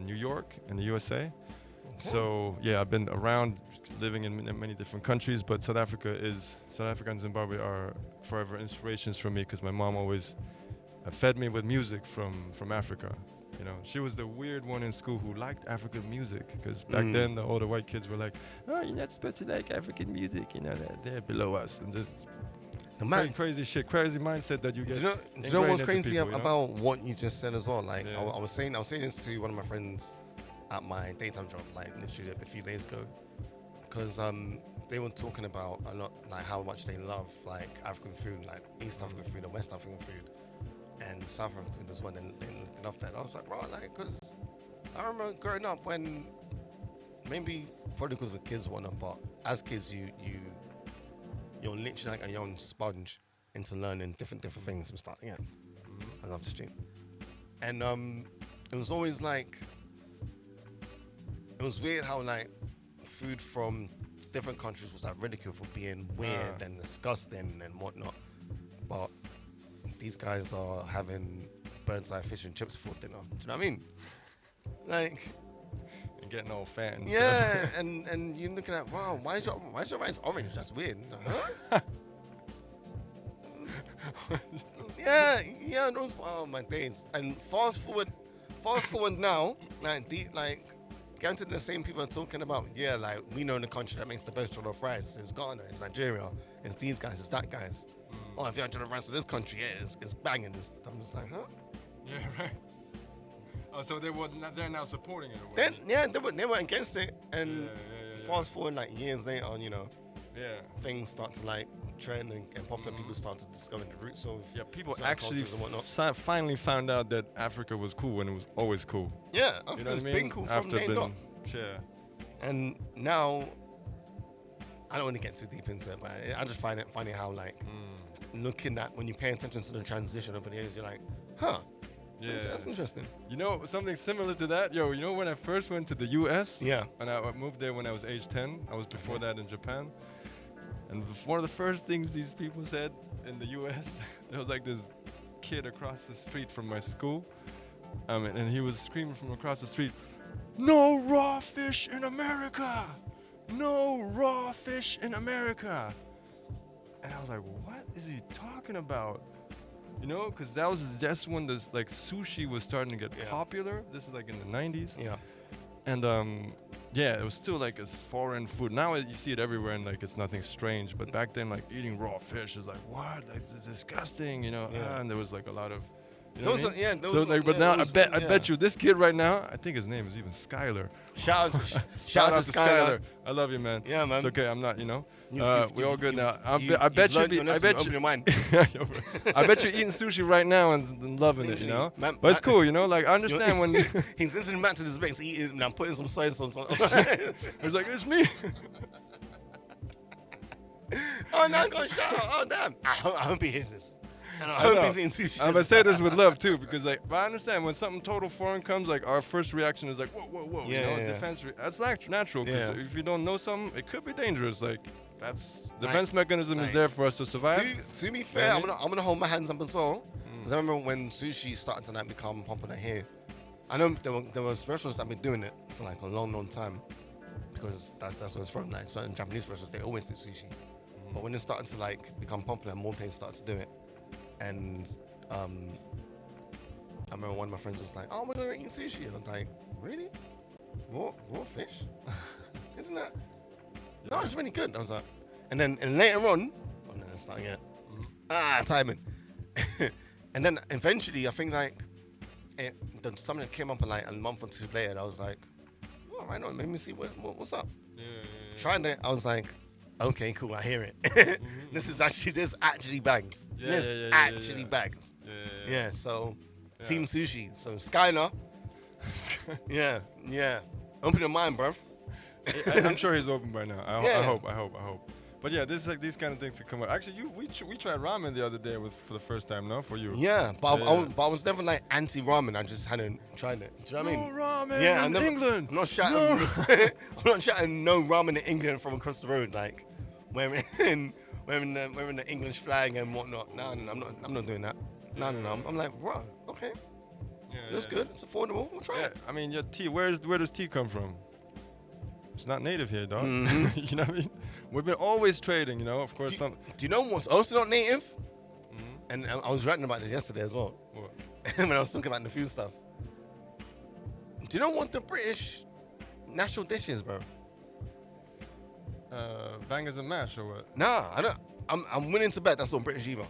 New York in the USA. So I've been around, living in many different countries. But South Africa and Zimbabwe are forever inspirations for me, because my mom always fed me with music from Africa. She was the weird one in school who liked African music, because back then the older white kids were like, "Oh, you're not supposed to like African music. They're below us." And just crazy shit, crazy mindset that you get. Do you know ingrained what's into crazy people, you know? about what you just said as well? Like Yeah. I was saying this to one of my friends at my daytime job, like literally a few days ago, because they were talking about a lot, like how much they love like African food, like East African food and West African food, and South African as well. And they love that. I was like, bro, like, because I remember growing up when maybe probably because we're kids or whatnot, but as kids you're literally like a young sponge into learning different things from starting again. I love the stream. And it was always like, it was weird how like food from different countries was like ridiculed for being weird and disgusting and whatnot. But these guys are having bird's eye fish and chips for dinner. Do you know what I mean? Like, and getting all fat and yeah, stuff. and you're looking at, wow, why is your rice orange? That's weird. Huh? yeah, those, oh my days. And fast forward now, like getting to the same people are talking about, yeah, like we know the country that makes the best jollof rice. It's Ghana, it's Nigeria, it's these guys, it's that guys. Oh, if you had jollof rice of this country, yeah, it's banging. I'm just like, huh? Yeah, right. Oh, so they're now supporting it. Or They were against it, and fast forward like years later, you know, things start to like trend and popular people start to discover the roots of people certain actually cultures and whatnot. finally found out that Africa was cool when it was always cool. Yeah, you know Africa's what I mean? been cool from After day been, dot. yeah. And now, I don't want to get too deep into it, but I just find it funny how like looking at when you pay attention to the transition over the years, you're like, huh. Yeah, that's interesting. You know, something similar to that, you know when I first went to the US? Yeah. And I moved there when I was age 10. I was before that in Japan. And one of the first things these people said in the US, there was like this kid across the street from my school. And he was screaming from across the street, "No raw fish in America! No raw fish in America!" And I was like, what is he talking about? You know, because that was just when this like sushi was starting to get popular. This is like in the 90s. Yeah. And it was still like it's foreign food. Now you see it everywhere and like it's nothing strange. But back then, like eating raw fish is like, what? Like it's disgusting, you know? Yeah. And there was like a lot of, you know Those what I mean? are- yeah, those So are- like, but yeah, now those- I bet you this kid right now, I think his name is even Skylar. Shout out to Skylar. Skylar. I love you, man. Yeah, man. It's okay. I'm not, you know. You've- We all good you've- now. I you've bet you learned be. your I lesson, bet open you. your mind. I bet you're eating sushi right now and loving it, you know. Man, But it's cool, you know. Like I understand when he's listening back to this mix, eating, and I'm putting some soy sauce on. it's like it's me. Oh no, I'm gonna shout out. Oh damn. I hope he hears this. And I I hope know. he's eating sushi. I'm gonna say this with love too, because like, but I understand when something total foreign comes, like our first reaction is like, whoa, you know, defense. That's natural. Because if you don't know something, it could be dangerous. Like that's defense mechanism is there for us to survive. To be fair, I'm gonna hold my hands up as well, because I remember when sushi started to like become popular here. I know there was restaurants that have been doing it for like a long time, because that's where it's from. Like certain Japanese restaurants, they always do sushi. But when it started to like become popular, more places started to do it. And I remember one of my friends was like, "Oh, we're gonna eat sushi." I was like, "Really? Raw fish? Isn't that? No, it's really good." I was like, and later on, oh no, it's not yet. Timing. And then eventually, I think like something that came up like a month or two later. I was like, "Oh, right on, let me see what's up." Trying it, I was like, okay, cool, I hear it. This actually bangs. This actually bangs. Yeah, so Team Sushi. So Skylar. yeah. Open your mind, bruv. I'm sure he's open by now. I hope. But yeah, this is like these kind of things to come up. Actually, we tried ramen the other day for the first time, no? For you. Yeah, but I was never like anti-ramen. I just hadn't tried it. Do you know what I mean? No ramen in England. I'm not shouting. I'm not shouting no ramen in England from across the road, like wearing the English flag and whatnot. No, I'm not doing that. No. I'm like, bro, okay. That's good. It's affordable. We'll try it. I mean, your tea. Where does tea come from? It's not native here, dog. Mm-hmm. You know what I mean? We've been always trading, you know. Of course, Do you know what's also not native? And I was writing about this yesterday as well. What? When I was talking about the food stuff. Do you know what the British national dish is, bro? Bangers and mash or what? Nah, I don't. I'm willing to bet that's not British either.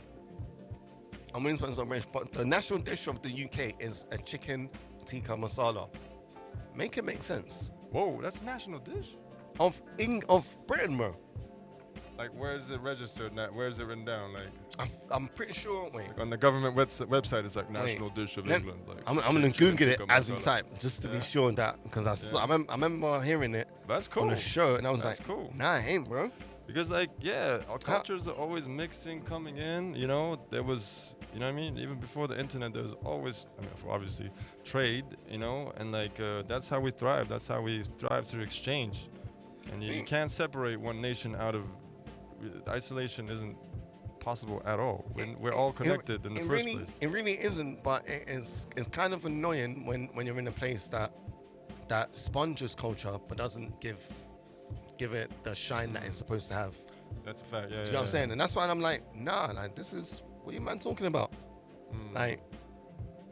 I'm willing to bet that's not British. But the national dish of the UK is a chicken tikka masala. Make it make sense. Whoa, that's a national dish? Of Britain, bro. Like, where is it registered? Where is it written down? Like, I'm pretty sure. Wait. Like on the government website, it's like national dish of England. Like, I'm gonna Google it as we type, just to be sure that, because I remember hearing it. That's cool. On the show, and I was That's like, cool. Nah, it ain't, bro. Because like, yeah, our cultures are always mixing, coming in. You know, there was, you know what I mean? Even before the internet, there was always, I mean, obviously, trade. You know, and like that's how we thrive. That's how we thrive through exchange. And you can't separate one nation out of. Isolation isn't possible at all. We're all connected in the first place. It really isn't, but it's kind of annoying when you're in a place that sponges culture but doesn't give it the shine that it's supposed to have. That's a fact. Yeah. Do you know what I'm saying? And that's why I'm like, nah, like this is what are you man talking about? Like,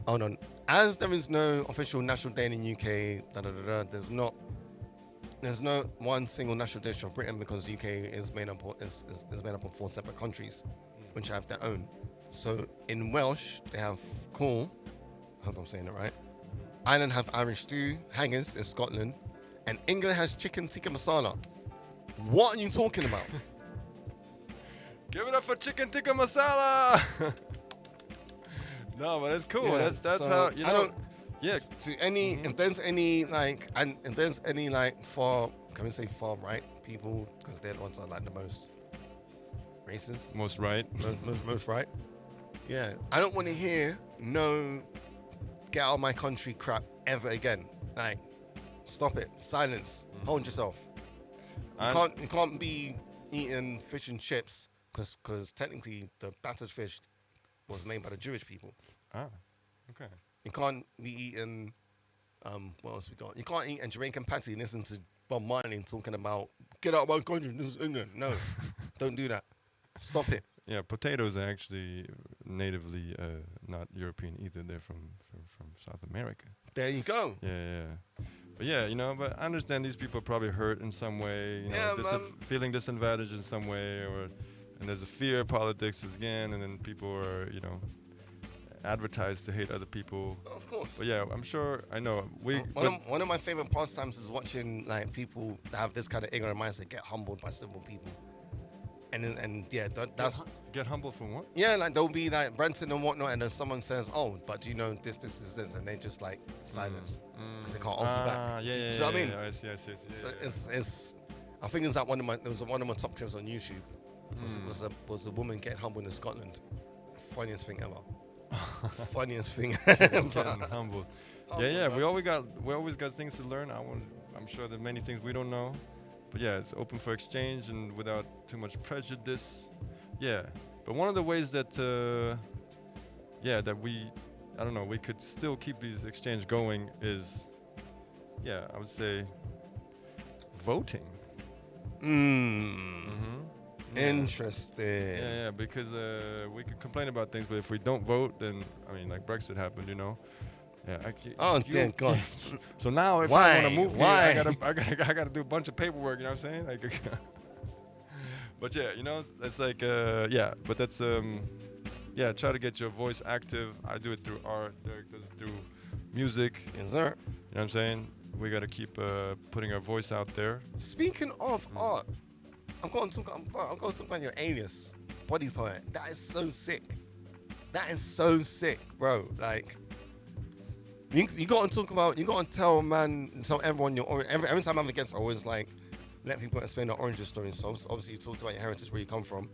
hold on. As there is no official national day in the UK, there's no one single national dish of Britain because UK is made up of 4 separate countries, which have their own. So in Welsh they have corn. I hope I'm saying it right. Ireland have Irish stew, haggis in Scotland, and England has chicken tikka masala. What are you talking about? Give it up for chicken tikka masala. No, but it's cool. Yeah, That's so how you know. Yeah. To any, if there's any far, can we say far right people, because they're the ones that are like the most racist, most right, most right. Yeah, I don't want to hear no get out of my country crap ever again. Like, stop it, silence, hold yourself. You can't be eating fish and chips because technically the battered fish was made by the Jewish people. Ah, okay. You can't be eating, what else we got? You can't eat a Jamaican patty and listen to Bob Marley talking about, get out of my country, this is England. No, don't do that. Stop it. Yeah, potatoes are actually natively not European either. They're from South America. There you go. Yeah. But yeah, you know, but I understand these people are probably hurt in some way, you know, feeling disadvantaged in some way, and there's a fear of politics again, and then people are, you know, advertised to hate other people. Of course. But yeah, I'm sure, I know. One of my favorite pastimes is watching like people that have this kind of ignorant mindset get humbled by simple people. And yeah, that's... Get humbled from what? Yeah, like they'll be like ranting and whatnot, and then someone says, oh, but do you know this, and they just like silence. Because they can't argue back. Yeah, do you know what I mean? I see. So it's I think it's like one of my top clips on YouTube. Was a woman getting humbled in Scotland. Funniest thing ever. Funniest thing ever. Getting humbled. Yeah. We always got things to learn. I'm sure there are many things we don't know. But yeah, it's open for exchange and without too much prejudice. Yeah. But one of the ways that we could still keep these exchange going is, I would say voting. Interesting. Yeah, because we could complain about things, but if we don't vote, then, I mean, like Brexit happened, you know. Yeah, dear God. So now if I want to move here, I gotta do a bunch of paperwork, you know what I'm saying? Like, but yeah, you know, it's like, but that's, try to get your voice active. I do it through art, Derek does it through music. Yes, sir. You know what I'm saying? We gotta keep putting our voice out there. Speaking of art, I'm going to talk about your alias, Body Poet. That is so sick. Bro. Like, you got to tell everyone every time I'm a guest, I always like let people explain their origin story. So obviously you talked about your heritage, where you come from,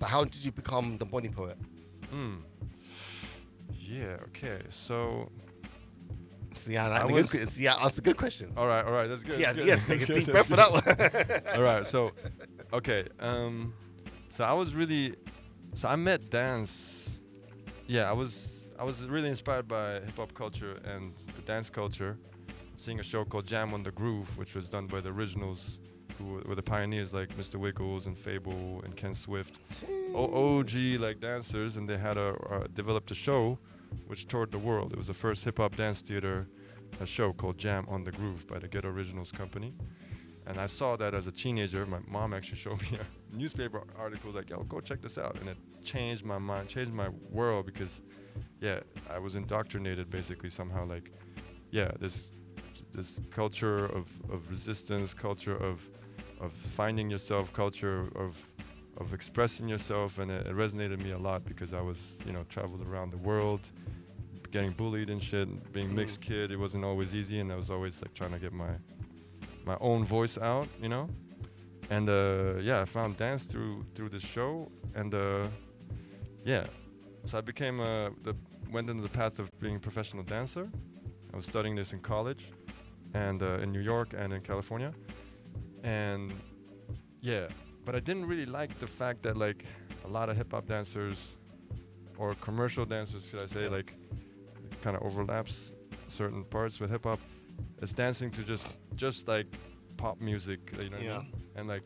but how did you become the Body Poet? Yeah, okay, so... See, I asked the good questions. All right, that's good. Yes, take a deep breath for that one. All right, so, okay, so I met dance. Yeah, I was really inspired by hip hop culture and the dance culture. Seeing a show called Jam on the Groove, which was done by the originals, who were the pioneers like Mr. Wiggles and Fable and Ken Swift, OG like dancers, and they had developed a show which toured the world. It was the first hip hop dance theater, a show called Jam on the Groove by the Ghetto Originals company. And I saw that as a teenager. My mom actually showed me newspaper article like, yo, go check this out. And it changed my mind, changed my world because, yeah, I was indoctrinated basically somehow like, yeah, this culture of resistance, culture of finding yourself, culture of expressing yourself. And it resonated me a lot because I was, traveled around the world, getting bullied and shit, being mixed kid. It wasn't always easy, and I was always like trying to get my own voice out, And I found dance through this show, and so I became went into the path of being a professional dancer. I was studying this in college, and in New York and in California, and but I didn't really like the fact that like a lot of hip hop dancers or commercial dancers, should I say, like kind of overlaps certain parts with hip hop. It's dancing to just like pop music, what I mean? And like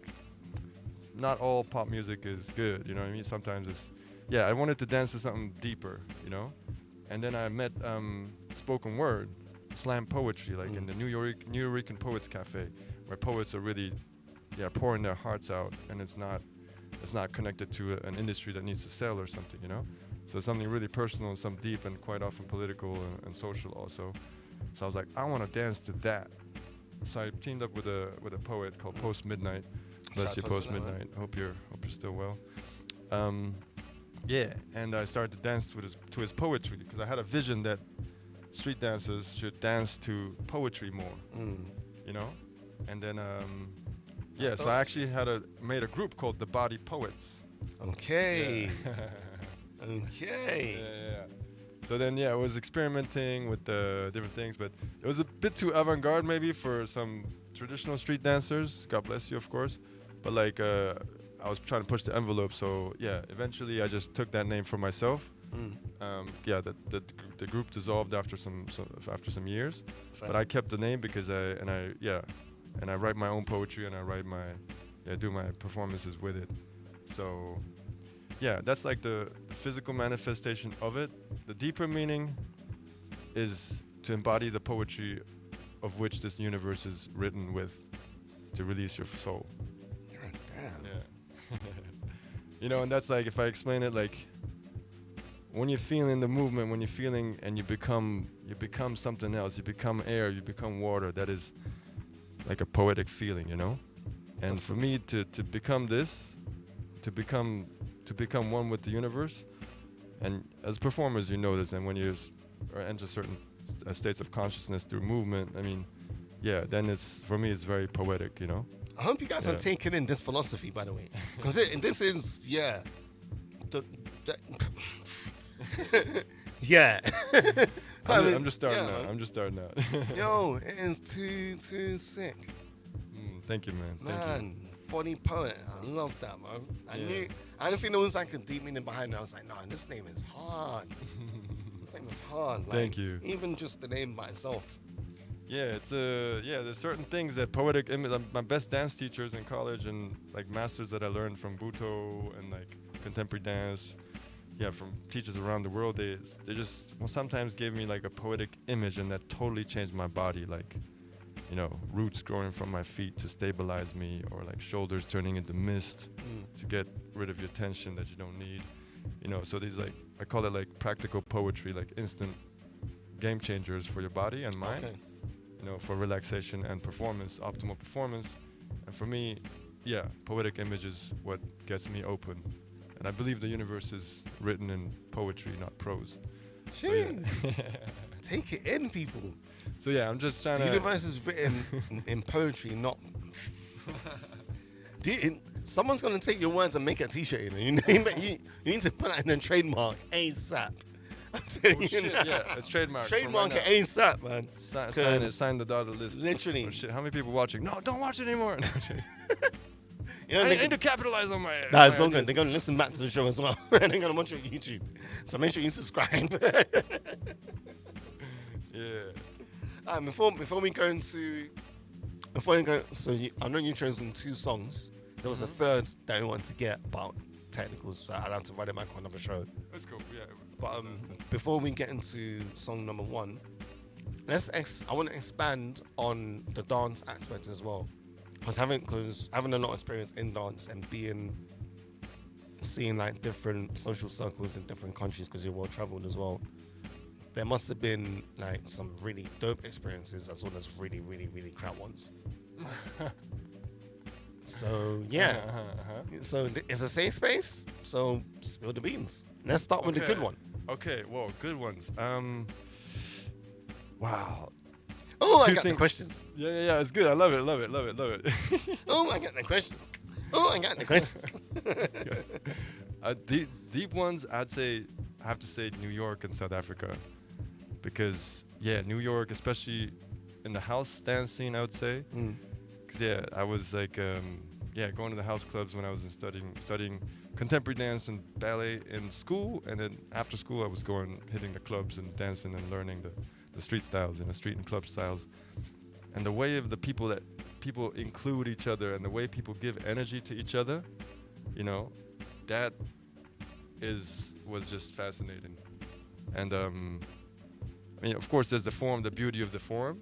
not all pop music is good, you know what I mean? Sometimes it's I wanted to dance to something deeper, And then I met spoken word, slam poetry, like in the New York Poets Cafe, where poets are really pouring their hearts out, and it's not connected to an industry that needs to sell or something, So it's something really personal and some deep and quite often political and social also. So I was like, I want to dance to that. So I teamed up with a poet called Post Midnight. Bless you, Post Midnight. Hope you're still well. And I started to dance to his poetry because I had a vision that street dancers should dance to poetry more, And then so I actually made a group called the Body Poets. Okay. Yeah. Okay. Yeah. So then, I was experimenting with the different things, but it was a bit too avant-garde maybe for some traditional street dancers. God bless you, of course. But like, I was trying to push the envelope. So eventually I just took that name for myself. The group dissolved after some years, but I kept the name because I write my own poetry and I do my performances with it. So. Yeah, that's like the physical manifestation of it. The deeper meaning is to embody the poetry of which this universe is written with, to release your soul. God damn. Yeah. And that's like, if I explain it, like, when you're feeling the movement, when you're feeling and you become something else, you become air, you become water, that is like a poetic feeling, And for me to become this, to become one with the universe, and as performers you notice, and when you enter certain states of consciousness through movement, I mean, then for me it's very poetic, I hope you guys are taking in this philosophy, by the way, because this is I'm just starting out. I'm just starting out. Yo, it is too sick. Thank you, man. Thank you. Body poet, I love that, man. I didn't think there was like a deep meaning behind it. I was like, nah, this name is hard. This name is hard. Like, thank you. Even just the name by itself. Yeah, it's there's certain things that poetic image. My best dance teachers in college and like masters that I learned from Buto and like contemporary dance, from teachers around the world, they just sometimes gave me like a poetic image, and that totally changed my body. Like, roots growing from my feet to stabilize me, or like shoulders turning into mist to get rid of your tension that you don't need. So these, like, I call it like practical poetry, like instant game changers for your body and mind, for relaxation and performance, optimal performance. And for me, poetic image is what gets me open. And I believe the universe is written in poetry, not prose. Jeez. So, take it in, people. So I'm just trying The universe is written in poetry, not... Someone's going to take your words and make a t-shirt, You need to put that in a trademark ASAP. I'm telling you now. It's trademark. Trademark it ASAP, man. Sign the dotted list. Literally. Oh, shit. How many people watching? No, don't watch it anymore. I need to capitalize on my... Nah, it's all good. They're going to listen back to the show as well. And they're going to watch it on YouTube. So make sure you subscribe. Before we go, so I know you chosen 2 songs. There was a third that we wanted to get about technicals, so I'd have to write it back on another show. That's cool, But before we get into song number 1, I want to expand on the dance aspect as well. Because having a lot of experience in dance and seeing like different social circles in different countries, because you're well traveled as well, there must have been like some really dope experiences as well as really, really, really crap ones. So yeah, so it's a safe space. So spill the beans. Let's start with the good one. Okay, well, good ones. Wow. Oh, I got the questions. Yeah, it's good. I love it. Oh, I got the questions. Deep ones, I have to say New York and South Africa. Because, New York, especially in the house dance scene, I would say. Because, I was like, going to the house clubs when I was studying contemporary dance and ballet in school. And then after school, I was hitting the clubs and dancing and learning the street styles and the street and club styles. And the way of the people that people include each other and the way people give energy to each other, that was just fascinating. And of course, there's the beauty of the form,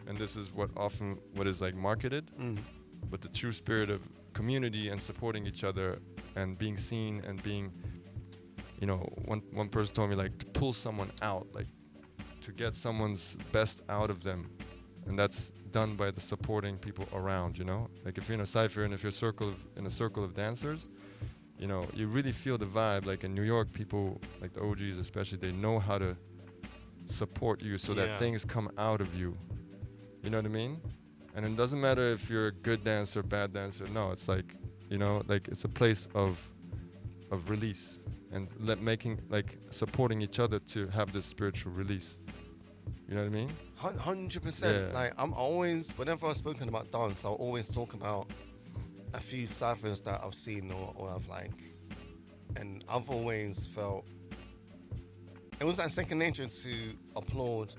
and this is what is like marketed. But the true spirit of community and supporting each other and being seen and being, one person told me like to pull someone out, like to get someone's best out of them, and that's done by the supporting people around. Like if you're in a cypher and if you're in a circle of dancers, you really feel the vibe. Like in New York, people like the OGs especially, they know how to support you so that things come out of you. You know what I mean? And it doesn't matter if you're a good dancer, bad dancer. No, it's like, like it's a place of release and supporting each other to have this spiritual release. You know what I mean? 100%. Like I'm always, whenever I've spoken about dance, I'll always talk about a few ciphers that I've seen or I've and I've always felt it was like second nature to applaud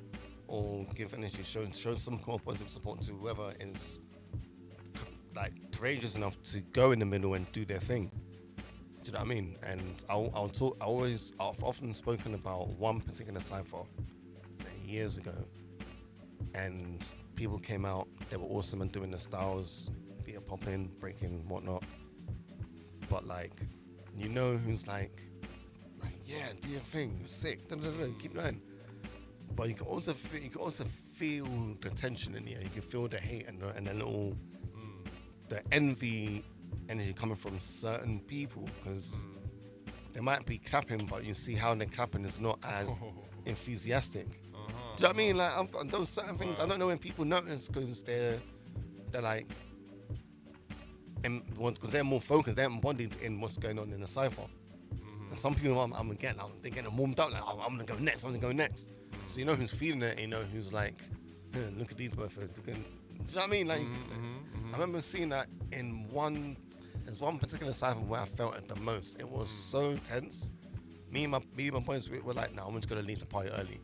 or give energy, show some kind of positive support to whoever is like courageous enough to go in the middle and do their thing. Do you know what I mean? And I've often spoken about one particular cipher years ago, and people came out, they were awesome and doing the styles, be it popping, breaking, whatnot. But who's like, yeah, do your thing, you're sick, keep going. But you can also feel the tension in the air. You can feel the hate and the little the envy energy coming from certain people, because they might be clapping, but you see how they're clapping is not as enthusiastic. Do you know what I mean? Like those certain things, I don't know when people notice, because they're like, because they're more focused, they're embodied in what's going on in the cipher. And some people, they're getting warmed up, like, oh, I'm gonna go next. So you know who's feeling it, you know who's like, look at these motherfuckers. Do you know what I mean? Like, I remember seeing that there's one particular cipher where I felt it the most. It was so tense. Me and my boys were like, no, I'm just gonna leave the party early.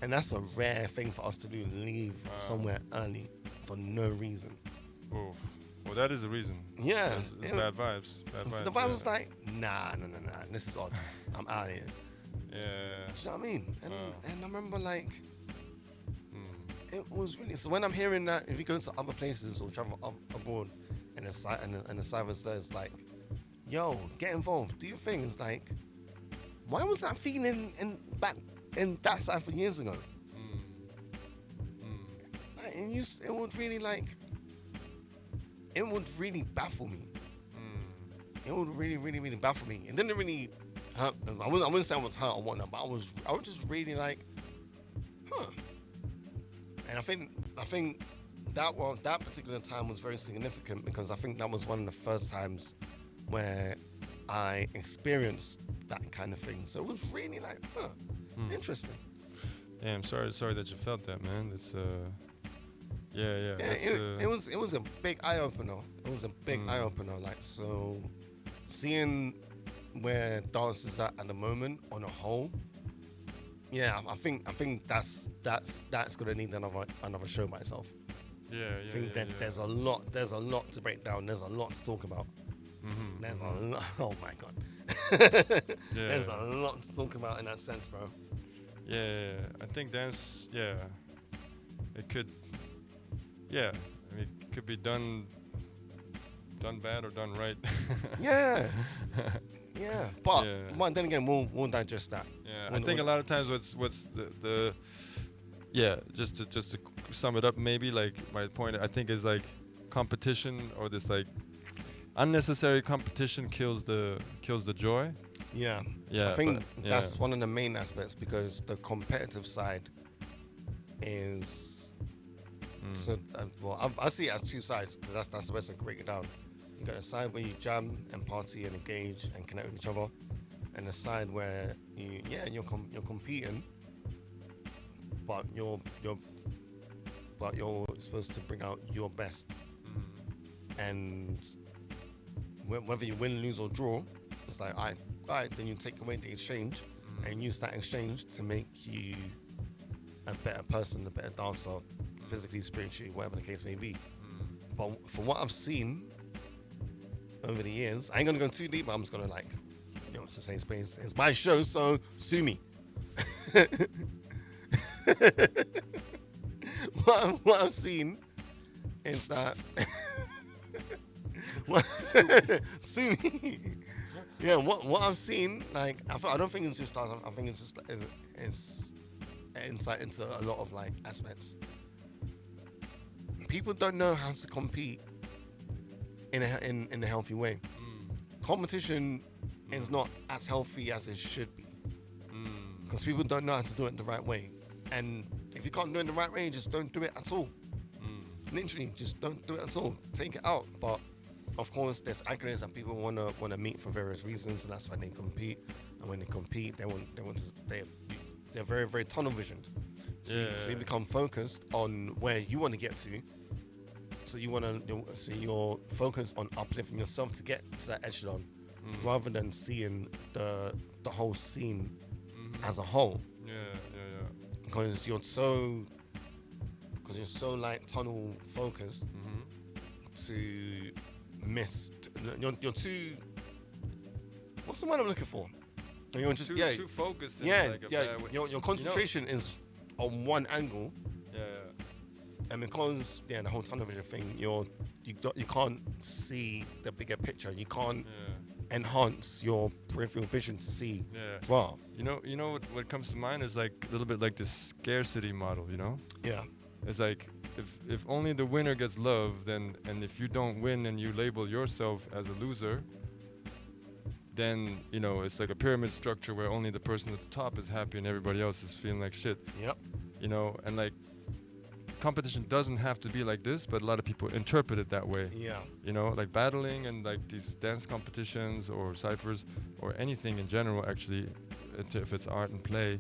And that's a rare thing for us to do, leave somewhere early for no reason. Oh, well, that is a reason. Yeah. It's bad vibes. The vibe was like, nah, this is odd. I'm out of here. Yeah. Do you know what I mean? And I remember it was really, so when I'm hearing that, if you go to other places or travel abroad and the cyphers there's like, yo, get involved, do your thing. It's like, why was that feeling back in that cypher years ago? And it would really it would really baffle me. It would really, really, really baffle me. It didn't really hurt. I wouldn't say I was hurt or whatnot, but I was just really like, huh. And I think that particular time was very significant, because I think that was one of the first times where I experienced that kind of thing. So it was really like, interesting. Yeah, I'm sorry that you felt that, man. It's it was a big eye opener. It was a big eye opener. Like, so seeing where dance is at the moment on a whole. Yeah, I think that's gonna need another show by itself. I think there's a lot to break down. There's a lot to talk about. There's a lot. Oh my god. There's a lot to talk about in that sense, bro. I think dance. It could. could be done bad or done right. Yeah. Yeah. But Yeah. then again, we'll digest that. Yeah, I think a lot of times what's the yeah, just to sum it up, maybe like my point I think is like competition or this like unnecessary competition kills the joy. Yeah. Yeah. I think but, that's one of the main aspects because the competitive side is so well I see it as two sides because that's the best I can break it down. You got a side where you jam and party and engage and connect with each other, and a side where you're competing, but you're supposed to bring out your best, and whether you win, lose or draw, it's like all right, then you take away the exchange and use that exchange to make you a better person, a better dancer, physically, spiritually, whatever the case may be. But from what I've seen over the years, I ain't gonna go too deep, but I'm just gonna it's the same space. It's my show, so sue me. what I've seen is that sue me. Yeah, what I've seen, like I don't think it's just that. I think it's just it's insight into a lot of like aspects. People don't know how to compete in a healthy way. Competition is not as healthy as it should be because people don't know how to do it the right way. And if you can't do it the right way, just don't do it at all. Literally, just don't do it at all. Take it out. But of course, there's accolades that people wanna meet for various reasons, and that's why they compete. And when they compete, they're very, very tunnel visioned. So you become focused on where you want to get to. So you're focused on uplifting yourself to get to that echelon, rather than seeing the whole scene as a whole. Yeah. Because you're so like tunnel focused to miss. You're too. What's the word I'm looking for? You're just too focused. Your concentration is on one angle. Yeah. And because the whole tunnel vision thing, you can't see the bigger picture. You can't enhance your peripheral vision to see. Yeah. Raw. You know what comes to mind is like a little bit like this scarcity model. You know. Yeah. It's like if only the winner gets love, then and if you don't win and you label yourself as a loser, then it's like a pyramid structure where only the person at the top is happy and everybody else is feeling like shit. Yep. And like competition doesn't have to be like this, but a lot of people interpret it that way. Yeah. Like battling and like these dance competitions or ciphers or anything in general, actually, if it's art and play,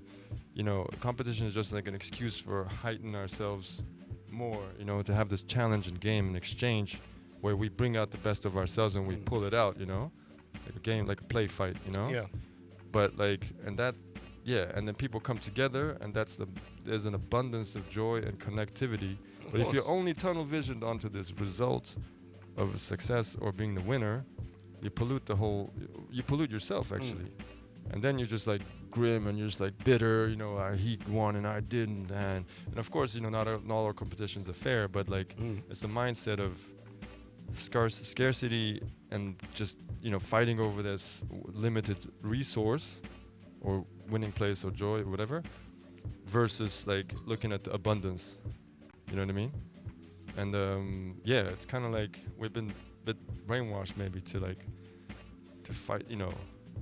competition is just like an excuse for heighten ourselves more, to have this challenge and game and exchange where we bring out the best of ourselves and we pull it out, like a game, like a play fight, Yeah. But like, and then people come together, and there's an abundance of joy and connectivity. But if you're only tunnel visioned onto this result of success or being the winner, you pollute yourself actually. And then you're just like grim and you're just like bitter, he won and I didn't. And of course, not all our competitions are fair, but like it's a mindset of scarcity and just, fighting over this limited resource or winning place or joy or whatever, versus like looking at the abundance. You know what I mean? And it's kind of like we've been a bit brainwashed maybe to fight,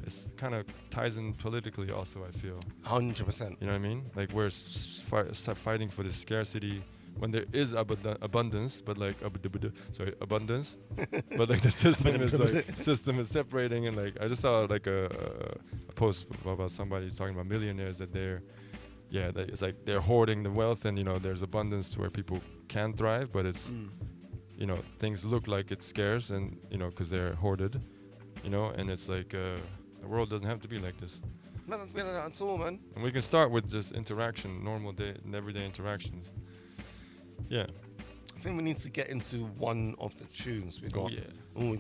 it's kind of ties in politically also, I feel. 100%. You know what I mean? Like we're fighting for this scarcity when there is abundance, but like abundance, but like the system is separating. And like I just saw like a post about somebody talking about millionaires that it's like they're hoarding the wealth, and there's abundance where people can thrive, but it's things look like it's scarce, and because they're hoarded, and it's like the world doesn't have to be like this. No, that's better at all, man. And we can start with just interaction, normal day and everyday interactions. Yeah. I think we need to get into one of the tunes. We got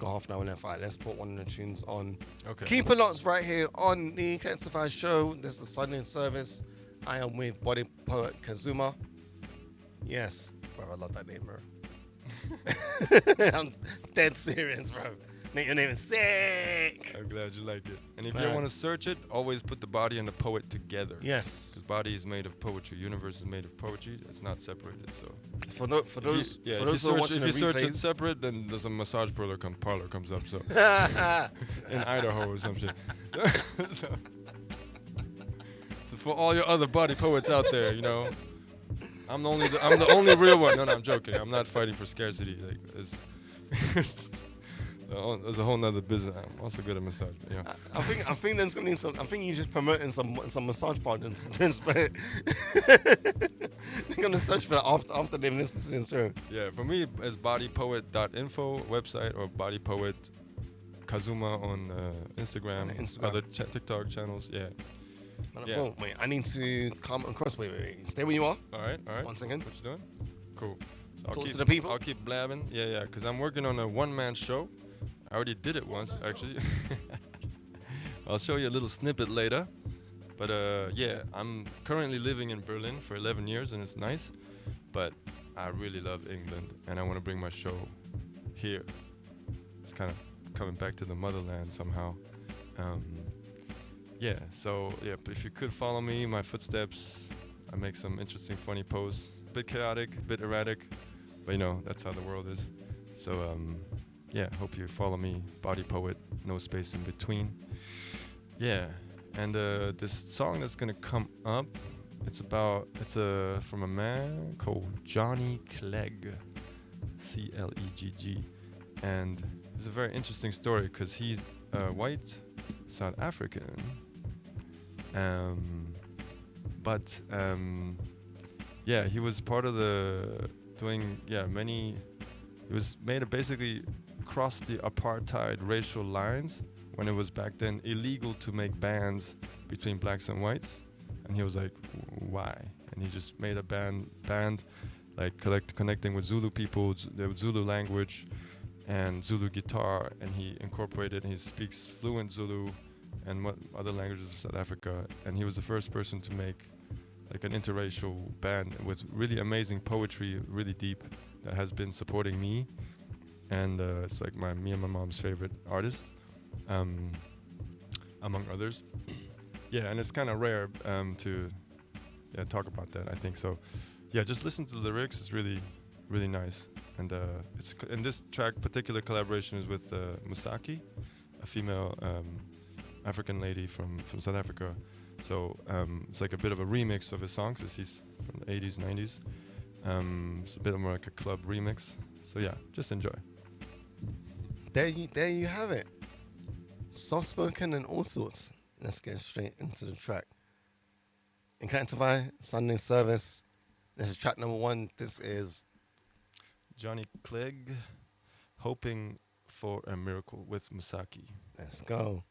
half an hour left. Right, let's put one of the tunes on. Okay. Keep it locked right here on the Eclectify show. This is the Sunday service. I am with body poet Kazuma. Yes, bro, I love that name, bro. I'm dead serious, bro. Make your name is sick. I'm glad you like it. And if Man. you want to search it, always put the body and the poet together. Yes. Because body is made of poetry. Universe is made of poetry. It's not separated. So For those if who are you watching the search it replays, separate, then there's a massage parlor comes up. So in Idaho or some shit. so for all your other body poets out there, you know, I'm the only real one. No, I'm joking. I'm not fighting for scarcity. Like there's a whole nother business. I'm also good at massage. But, yeah. I think there's gonna be some. I think you're just promoting some massage partners. They're gonna search for that after they've listened to this show. Yeah, for me it's bodypoet.info website or bodypoet Kazuma on Instagram. Other TikTok channels. Yeah. Oh, wait, I need to come across. Wait. Stay where you are. All right. 1 second. What you doing? Cool. So Talk to the people. I'll keep blabbing. Yeah, because I'm working on a one-man show. I already did it once, actually. I'll show you a little snippet later. But I'm currently living in Berlin for 11 years, and it's nice. But I really love England, and I want to bring my show here. It's kind of coming back to the motherland somehow. But if you could follow me, my footsteps, I make some interesting, funny posts. Bit chaotic, bit erratic, but you know, that's how the world is. So, hope you follow me, Body Poet, no space in between. Yeah, and this song that's gonna come up, it's from a man called Johnny Clegg, Clegg, and it's a very interesting story because he's white, South African, he was part of he was made to basically cross the apartheid racial lines when it was back then illegal to make bands between blacks and whites, and he was like, why? And he just made a band like connecting with Zulu people, the Zulu language and Zulu guitar, and he incorporated, and he speaks fluent Zulu and other languages of South Africa, and he was the first person to make like an interracial band with really amazing poetry, really deep, that has been supporting me, and it's like me and my mom's favorite artist, among others. And it's kind of rare to talk about that, I think. So just listen to the lyrics. It's really, really nice. And in this track, particular collaboration is with Musaki, a female African lady from South Africa. So it's like a bit of a remix of his songs, as he's from the 80s, 90s. It's a bit more like a club remix. So just enjoy. There you have it. Soft spoken and all sorts. Let's get straight into the track. Eclectify, Sunday Service. This is track number 1. This is Johnny Clegg, Hoping for a Miracle with Musaki. Let's go.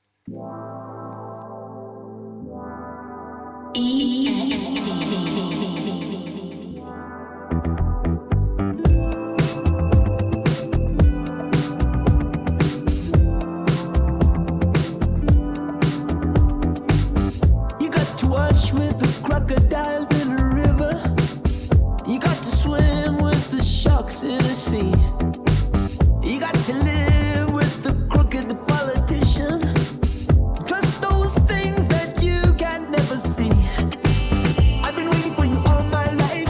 You got to wash with the crocodile in a river. You got to swim with the sharks in the sea. You got to live with the crooked, the politician. Trust those things that you can never see. I've been waiting for you all my life.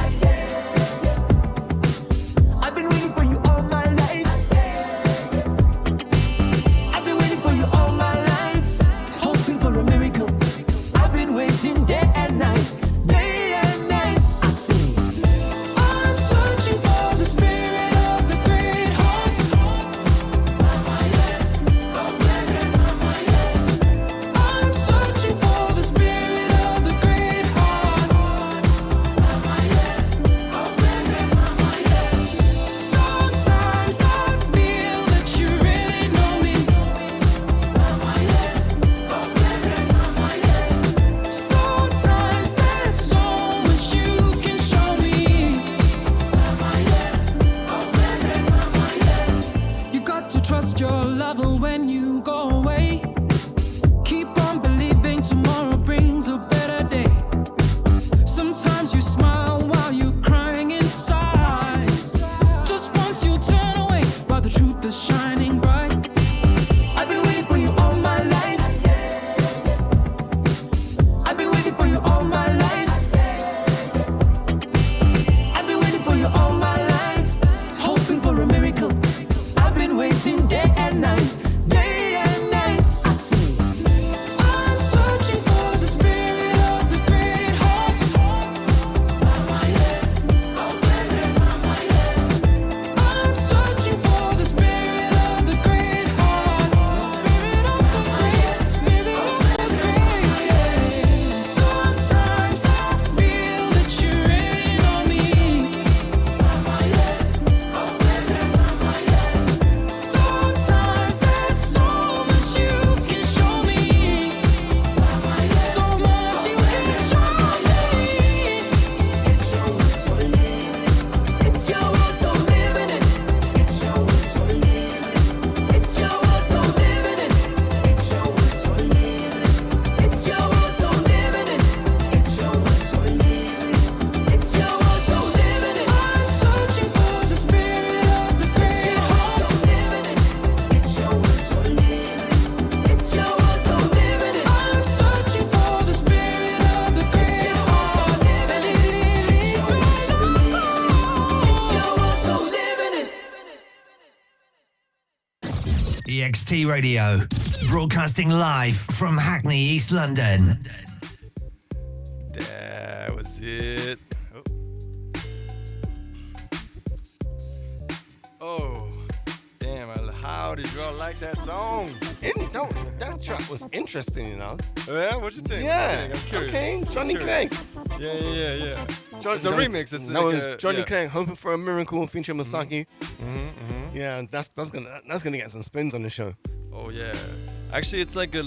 EXT Radio, broadcasting live from Hackney, East London. That was it. Oh, damn! How did y'all like that song? That track was interesting, you know. Yeah, what you think? Yeah, I'm curious. okay, Johnny Clegg. Yeah. It's a remix. It's that was like Johnny Clegg, Hoping for a Miracle, featuring Masaki. Mm-hmm. Yeah, that's gonna get some spins on the show. Oh yeah. Actually, it's like a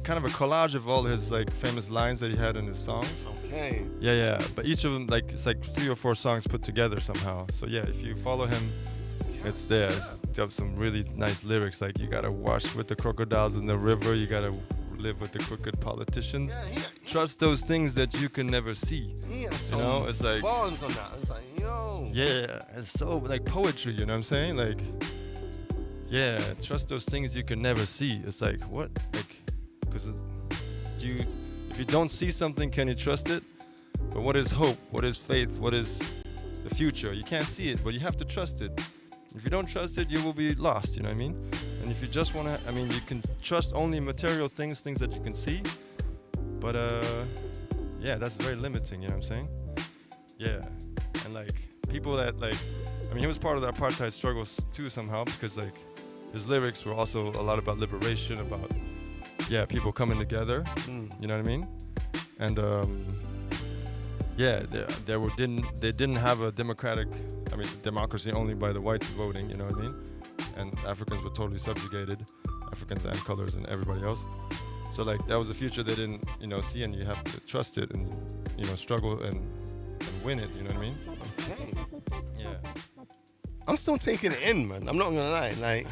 kind of a collage of all his like famous lines that he had in his songs. Okay. Yeah. But each of them it's like 3 or 4 songs put together somehow. So yeah, if you follow him, it's got some really nice lyrics. Like you gotta wash with the crocodiles in the river. You gotta live with the crooked politicians. Trust those things that you can never see. Yeah, you know, it's like bars on that. It's like, yo. Yeah, it's so like poetry. You know what I'm saying? Like, yeah, trust those things you can never see. It's like what? Like, because if you don't see something, can you trust it? But what is hope? What is faith? What is the future? You can't see it, but you have to trust it. If you don't trust it, you will be lost, you know what I mean? And if you just want to, you can trust only material things that you can see. But, yeah, that's very limiting, you know what I'm saying? Yeah. And, like, people that, like, he was part of the apartheid struggles, too, somehow, because, like, his lyrics were also a lot about liberation, about, yeah, people coming together, you know what I mean? And, yeah, they didn't have a democracy only by the whites voting, you know what I mean? And Africans were totally subjugated, Africans and colors and everybody else. So like that was a future they didn't, see, and you have to trust it and, struggle and win it, you know what I mean? Okay. Yeah. I'm still taking it in, man. I'm not gonna lie. Like,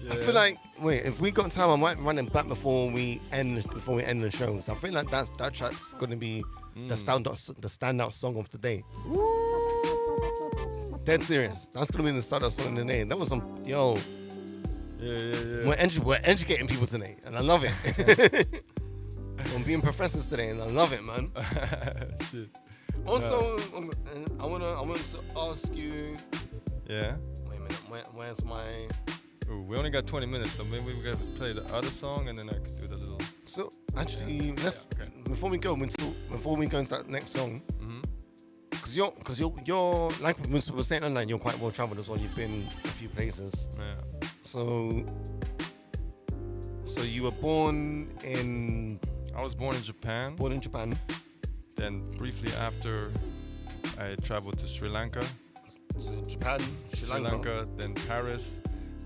yeah. I feel like if we got time, I might run it back before we end the show. So I feel like that track's gonna be the standout song of the day. Dead serious. That's gonna be the standout song of the day. That was some Yeah. We're educating people today, and I love it. I'm being professors today, and I love it, man. Shit. Also, I want to ask you. Yeah. Wait a minute. Where's my? Ooh, we only got 20 minutes, so maybe we gotta play the other song, and then I could do the little. So actually, before we go into that next song, because you're like we were saying online, you're quite well traveled as well. You've been a few places. Yeah. So you were born in. I was born in Japan. Born in Japan. Then briefly after, I traveled to Sri Lanka. To Japan, Sri Lanka, then Paris,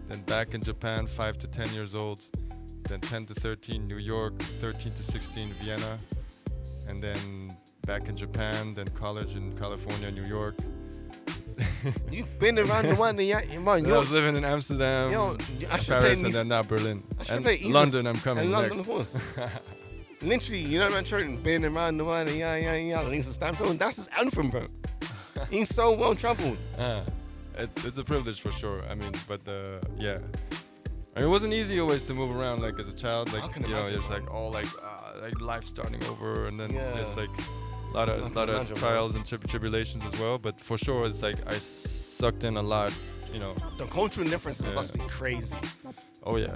then back in Japan, 5 to 10 years old, then 10 to 13, New York, 13 to 16, Vienna, and then back in Japan, then college in California, New York. You've been around the world, yeah, man. I was living in Amsterdam, Paris, and then now Berlin. And London, I'm coming and next. London, of course. Literally, you know, man, Jordan, been around the world, yeah. Lisa Stanfield, that's his anthem, bro. He's so well traveled. It's a privilege for sure. But yeah. It wasn't easy always to move around like as a child. Like it's like all like life starting over, and then there's like a lot of trials and tribulations as well. But for sure, it's like I sucked in a lot. The cultural differences must be crazy. Oh yeah.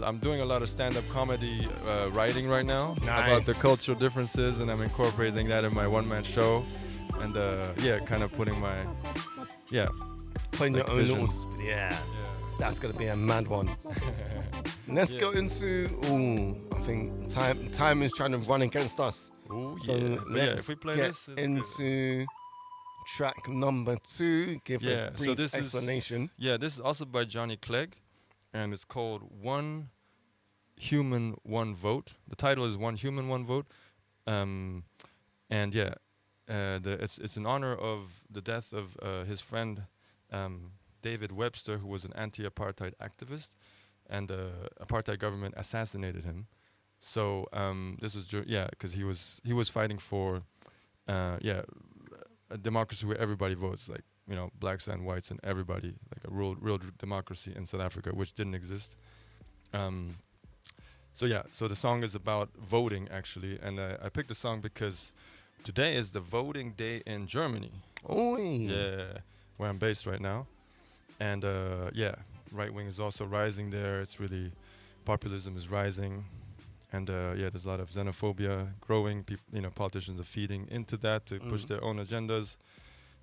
I'm doing a lot of stand-up comedy writing right now Nice. About the cultural differences, and I'm incorporating that in my one-man show, and kind of putting my putting your own vision. little that's gonna be a mad one. Let's go into I think time is trying to run against us. Ooh, so let's if we play get this, into track number 2. Give a brief explanation. This is also by Johnny Clegg, and it's called One Human, One Vote. The title is One Human, One Vote. It's in honor of the death of his friend David Webster, who was an anti-apartheid activist, and the apartheid government assassinated him. So this was because he was fighting for a democracy where everybody votes, like blacks and whites and everybody, like a real democracy in South Africa, which didn't exist. So the song is about voting actually, and I picked the song because today is the voting day in Germany. Oh yeah, where I'm based right now, And right wing is also rising there. It's really, populism is rising. And there's a lot of xenophobia growing. Politicians are feeding into that to push their own agendas,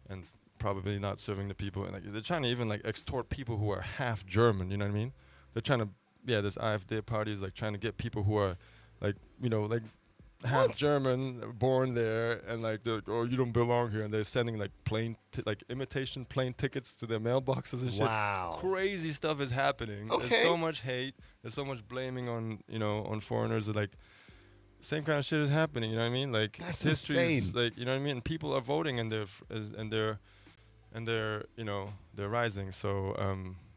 and probably not serving the people. And they're trying to even extort people who are half German. You know what I mean? They're trying to, this AfD party is trying to get people who are half German, born there, and you don't belong here, and they're sending imitation plane tickets to their mailboxes and shit. Wow. Crazy stuff is happening. Okay. There's so much hate. There's so much blaming on on foreigners. Same kind of shit is happening. You know what I mean? That's history insane. is you know what I mean? And people are voting, and they're rising. So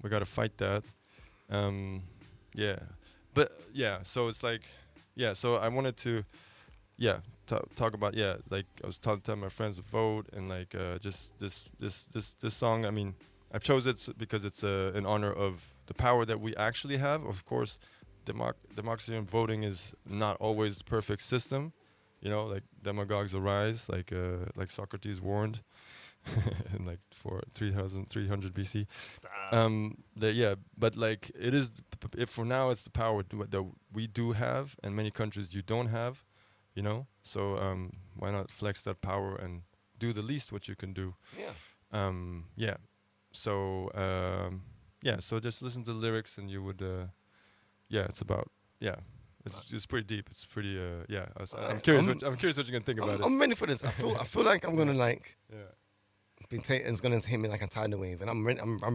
we gotta fight that. So it's so I wanted to. Talk about I was telling my friends to vote, and just this song. I mean, I chose it because it's in honor of the power that we actually have. Of course, democracy and voting is not always the perfect system. Demagogues arise, like Socrates warned, in for 3,300 BC. But it is. If for now, it's the power that we do have, and many countries you don't have. So why not flex that power and do the least what you can do? So so just listen to the lyrics, and you would it's about it's pretty deep. It's pretty I'm curious what you're gonna think about it. I'm ready for this. I feel like I'm gonna it's gonna hit me like a tidal wave, and I'm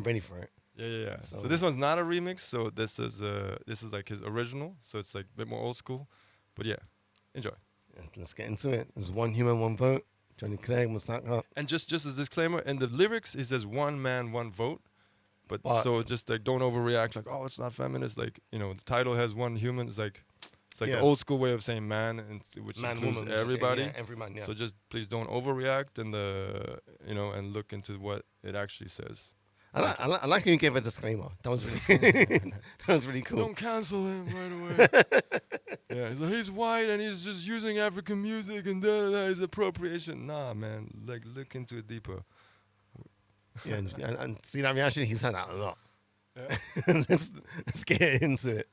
ready for it. Yeah. So this one's not a remix. So this is his original. So it's a bit more old school, but enjoy. Let's get into it. There's one human, one vote. Johnny Clegg, Musaka. And just as a disclaimer, in the lyrics, it says one man, one vote. But so just don't overreact. It's not feminist. The title has one human. It's the old school way of saying man, which man, includes woman, everybody. every man. Yeah. So just please don't overreact and and look into what it actually says. I like how you gave a disclaimer. That was really that was really cool. Don't cancel him right away. He's white and he's just using African music and is appropriation. Nah, man. Look into it deeper. Yeah, and see that reaction, he's had that a lot. Yeah. let's get into it.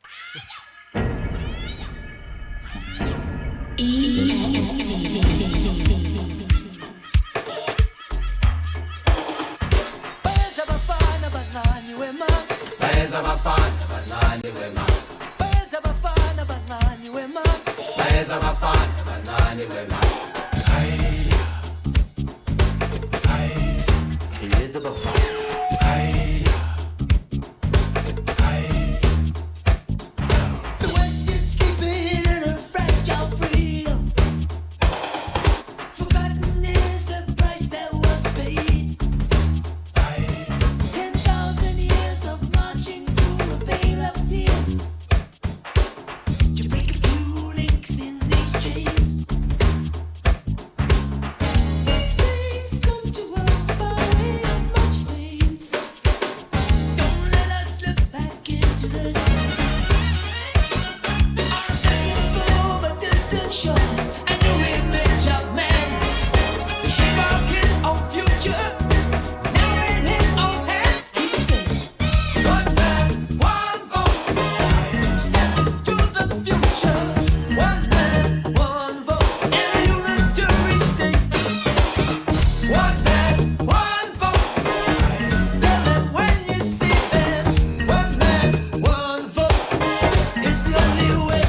The West is sleeping in a fragile freedom. Forgotten is the price that was paid. 10,000 years of marching through a veil of tears to break a few links in these chains. These things come to us by way of much pain. Don't let us slip back into the deep. Our symbol of a distant shore, a new image of man. The shape of his own future, now in his own hands. He says, one man, one vote. Step into the future. One man, one vote. In a unitary state. One man, one vote. Tell them when you see them. One man, one vote. It's the only way.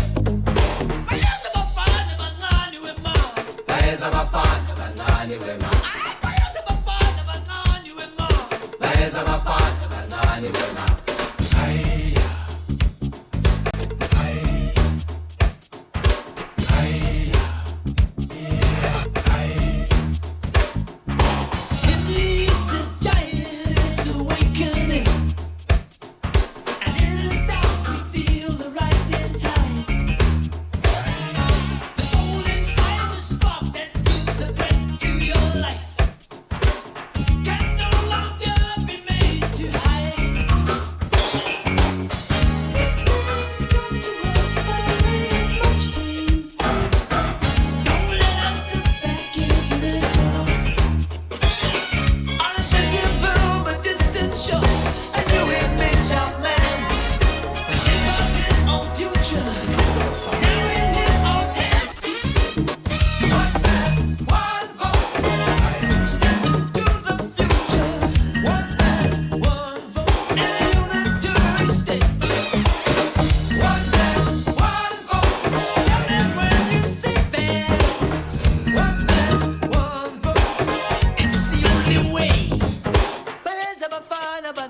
Payaza bafana banani wema. Payaza bafana banani wema. Payaza bafana banani wema. Payaza bafana banani wema. In the east, the giant is awakening, and in the south, we feel the rising tide. The soul inside, the spark that gives the breath to your life, can no longer be made to hide.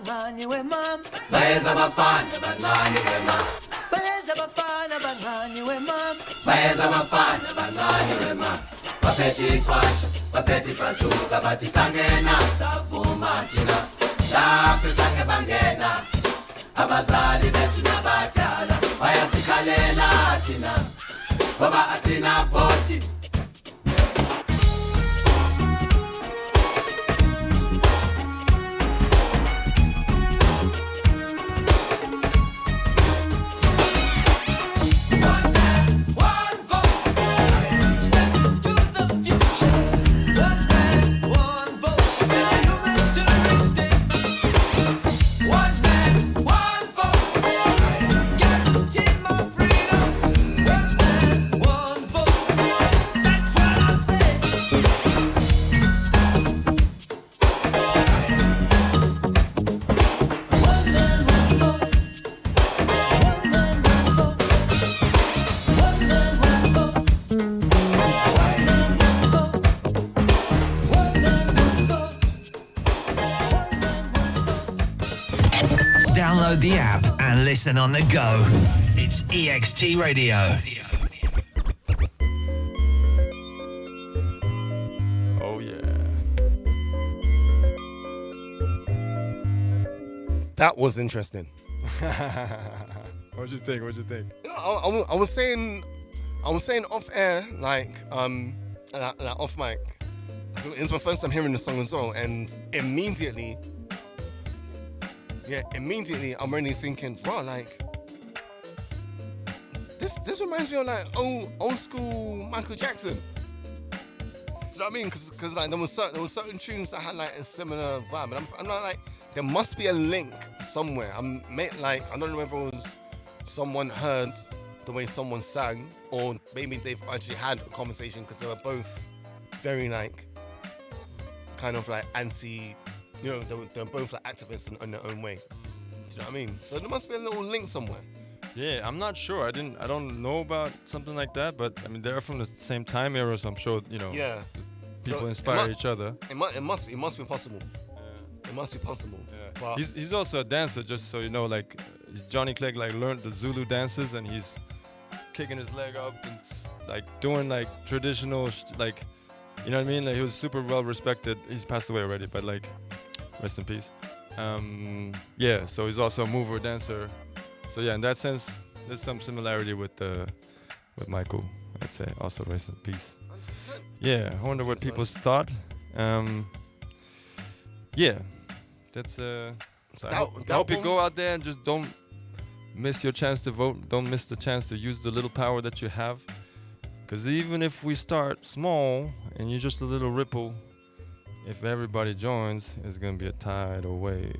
abancane wemam bayeza abafana abancane wemam bayeza abafana abancane wemam bayeza abafana abancane wemam baphethe iqhasha baphethe ibhazuka bathi sangena savuma thina lapho sange bangena abazali bethu nabadala bayasikhalela thina ngoba asina voti. Download the app and listen on the go. It's EXT Radio. Oh yeah. That was interesting. What'd you think? I was saying off air, like off mic. So it's my first time hearing the song as well, and immediately I'm really thinking, wow, like this reminds me of like old school Michael Jackson. Do you know what I mean? Because like there was certain tunes that had like a similar vibe, and I'm not like, there must be a link somewhere. I don't know whether it was someone heard the way someone sang, or maybe they've actually had a conversation, because they were both very like kind of like anti. You know, they're both like activists in their own way. Do you know what I mean? So there must be a little link somewhere. Yeah, I'm not sure. I don't know about something like that, but I mean they're from the same time era, so I'm sure Yeah. People So inspire each other. It must be possible. Yeah. It must be possible. Yeah. But He's also a dancer, just so you know. Like Johnny Clegg like learned the Zulu dances, and he's kicking his leg up and like doing like traditional like, you know what I mean? Like he was super well respected. He's passed away already, but like, rest in peace. Yeah, so he's also a mover, dancer. So yeah, in that sense, there's some similarity with Michael. I'd say also rest in peace. Yeah, I wonder what people's thought. Yeah, that's. So I hope you go out there and just don't miss your chance to vote. Don't miss the chance to use the little power that you have. Because even if we start small and you're just a little ripple, if everybody joins, it's going to be a tidal wave.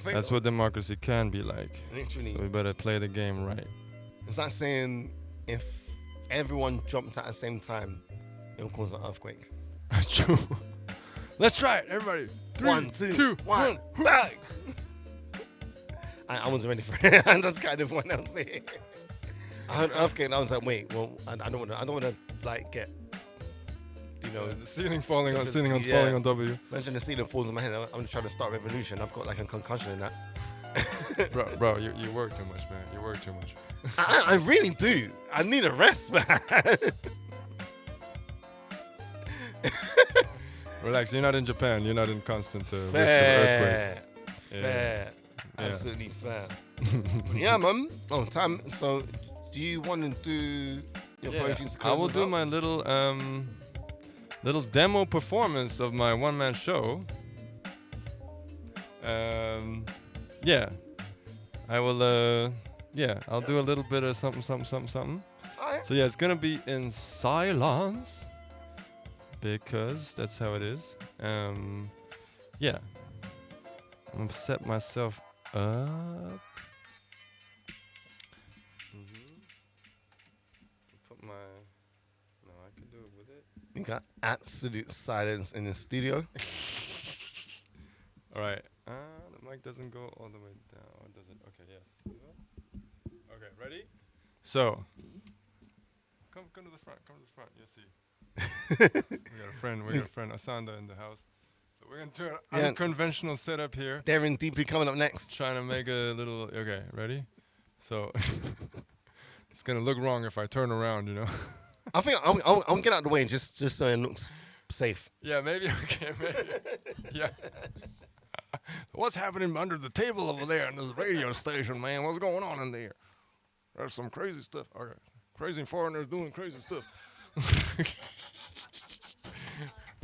That's what democracy can be like. Literally. So we better play the game right. It's like saying if everyone jumped at the same time, it will cause an earthquake. True. Let's try it, everybody. 3, 1, 2, 1, bang! I wasn't ready for it. And that's kind of what I was saying. I heard earthquake and I was like, wait, well, I don't want to like get, you know, the ceiling falling on falling on W. Imagine the ceiling falls on my head. I'm just trying to start a revolution. I've got like a concussion in that. bro, you work too much, man. You work too much. I really do. I need a rest, man. Relax. You're not in Japan. You're not in constant risk of Fair. earthquake. Fair. Yeah. Absolutely fair. Yeah, man. Oh, time. So, do you want to do your poetry? I will do my little demo performance of my one-man show. Yeah, I will. I'll do a little bit of something. Right. So yeah, it's gonna be in silence because that's how it is. Yeah, I'm gonna set myself up. Put my. No, I can do it with it. You got absolute silence in the studio. All right. The mic doesn't go all the way down. Does it? Okay. Yes. Okay. Ready? So. Come to the front. Come to the front. You'll see. We got a friend. Asanda in the house. So We're going to do an unconventional setup here. Darren DP coming up next. Trying to make a little... Okay, ready? So, it's going to look wrong if I turn around, you know? I think I'm going to get out of the way just so it looks safe. Yeah, maybe. Okay, maybe. Yeah. What's happening under the table over there in this radio station, man? What's going on in there? There's some crazy stuff. All right. Crazy foreigners doing crazy stuff.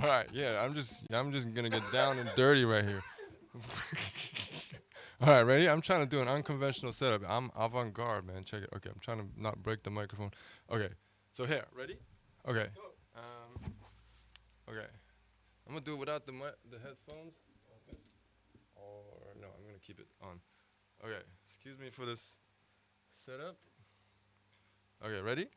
All right, yeah, I'm just gonna get down and dirty right here. All right, ready? I'm trying to do an unconventional setup. I'm avant-garde, man. Check it. Okay, I'm trying to not break the microphone. Okay, so here, ready? Okay. Okay. I'm gonna do it without the headphones. Or no, I'm gonna keep it on. Okay. Excuse me for this setup. Okay, ready?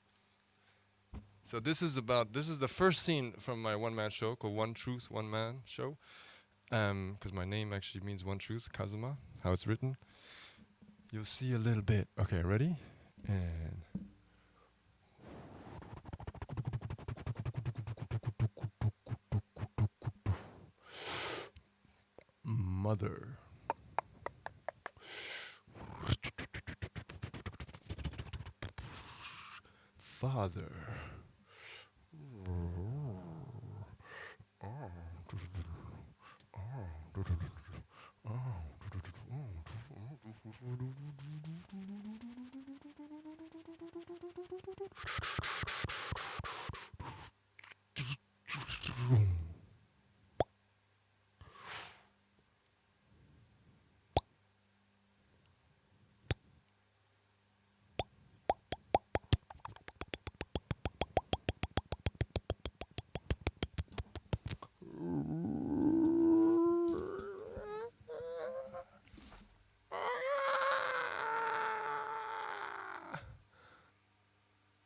So this is the first scene from my one-man show called One Truth, One Man Show. Because my name actually means One Truth, Kazuma, how it's written. You'll see a little bit. Okay, ready? And... Mother. Father.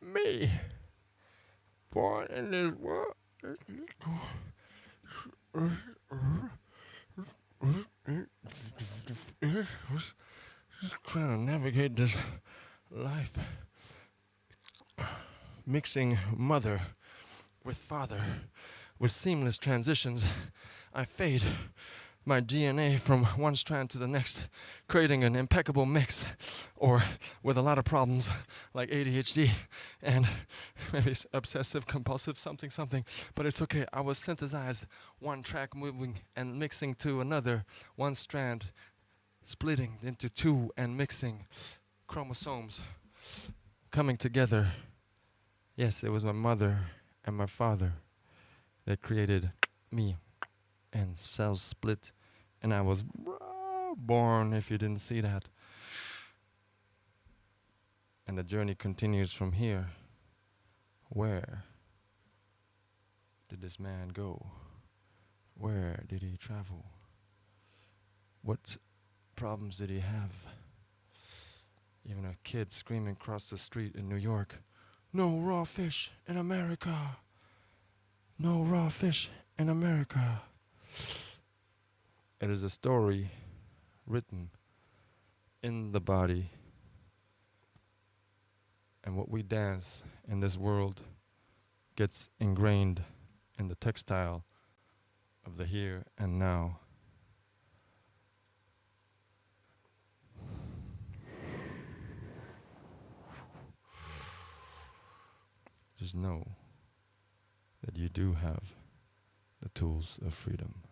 Me, born in this world, trying to navigate this life, mixing mother with father, with seamless transitions. I fade my DNA from one strand to the next, creating an impeccable mix, or with a lot of problems like ADHD and maybe obsessive compulsive something, but it's okay. I was synthesized, one track moving and mixing to another, one strand splitting into two and mixing, chromosomes coming together. Yes, it was my mother and my father that created me, and cells split, and I was born, if you didn't see that. And the journey continues from here. Where did this man go? Where did he travel? What problems did he have? Even a kid screaming across the street in New York, "No raw fish in America! No raw fish in America!" It is a story written in the body, and what we dance in this world gets ingrained in the textile of the here and now. Just know that you do have the tools of freedom.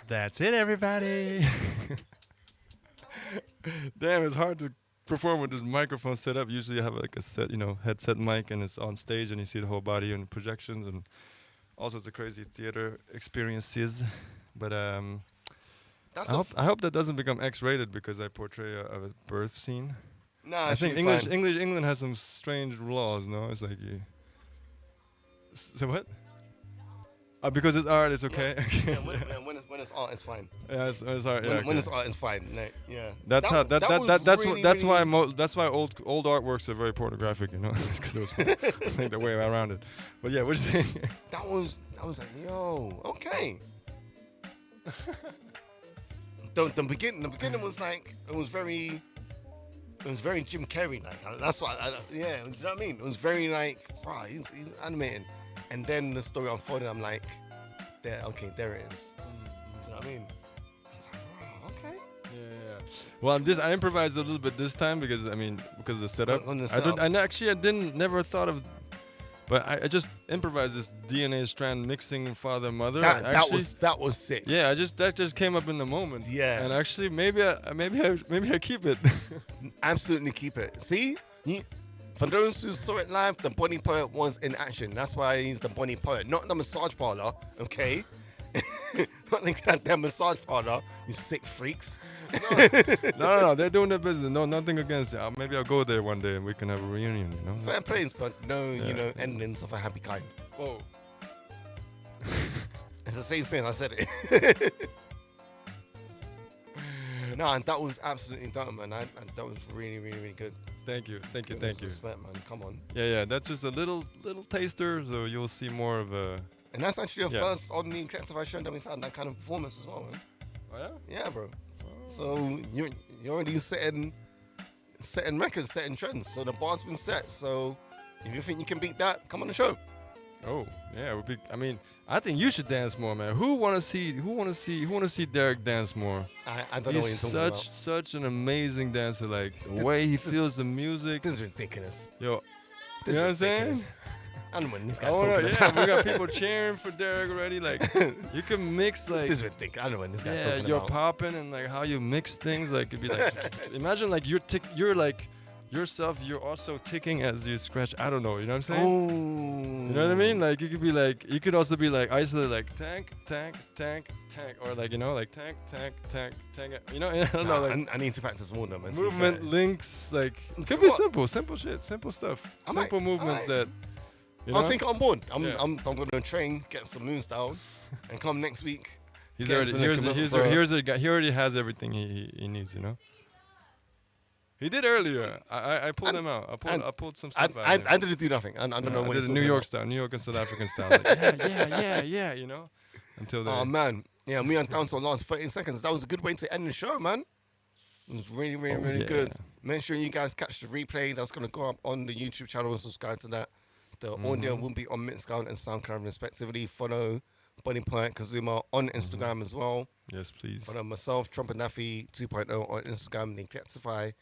That's it, everybody. Damn, it's hard to perform with this microphone set up. Usually I have like a set, headset mic, and it's on stage and you see the whole body and projections and all sorts of crazy theater experiences. But I hope that doesn't become X-rated because I portray a birth scene. No, I think England has some strange laws. No, it's like you. So what? Because it's art, it's okay. Yeah, when it's art, it's fine. Yeah, it's art. When it's art, it's fine. Like, yeah. That's why old artworks are very pornographic, because it was like the way around it. But yeah, what do you think? I was like, yo, okay. the beginning was like it was very Jim Carrey like. That's what yeah, you know what I mean? It was very like, wow, he's animating. And then the story unfolded, I'm like, there it is. You know what I mean? I was like, wow, okay. Yeah. Well, I improvised a little bit this time because of the setup. On the setup. I never thought of, but I just improvised this DNA strand mixing father mother. That was sick. Yeah, that just came up in the moment. Yeah. And actually, maybe I keep it. Absolutely keep it. See, for those who saw it live, the Bonnie Poet was in action. That's why he's the Bonnie Poet, not the massage parlor. Okay. Not the goddamn massage parlor, you sick freaks. No, they're doing their business. No, nothing against it. Maybe I'll go there one day and we can have a reunion, you know? Fair plays, but no, endings of a happy kind. Whoa. It's the same spin, I said it. No, and that was absolutely dope, man. And that was really, really, really good. Thank you. Respect, man. Come on. Yeah. That's just a little taster, so you'll see more of a... And that's actually your first on the Eclectify show that we've had that kind of performance as well, man. Oh, yeah? Yeah, bro. So you're already setting records, setting trends. So the bar's been set. So if you think you can beat that, come on the show. Oh, yeah. It would be, I think you should dance more, man. Who wanna see Derek dance more? I don't know what you're talking about. He's such an amazing dancer. Like the way he feels the music. This is ridiculous. Yo, you know what I'm saying? I don't know what these guys talking about. We got people cheering for Derek already. Like, you can mix, like... This is ridiculous. I don't know what this guy's talking about. You're popping and, like, how you mix things. Like, it'd be like... imagine, like, you're like... yourself, you're also ticking as you scratch. I don't know, you know what I'm saying? Oh. You know what I mean? Like, you could also be, like, isolated, like, tank, or, like, like, tank. You know, I don't know. Like, I need to practice more, though, man. Movement, links, like... It could be simple shit, simple stuff. Simple movements that... I'll take it on board. I'm going to train, get some moves down, and come next week. He already has everything he needs, you know? He did earlier. I pulled him out. I pulled some stuff out. I didn't do nothing. I don't know what it's New York style, New York and South African style. Like, yeah, you know? Until then. Oh, man. Yeah, me and down to the last 13 seconds. That was a good way to end the show, man. It was really, really, really good. Make sure you guys catch the replay. That's going to go up on the YouTube channel and subscribe to that. The audio will be on Mixcloud and Soundcloud respectively. Follow Bonnie Poet Kazuma on Instagram as well. Yes, please. Follow myself, Troppo Daffy 2.0 on Instagram, Eclectify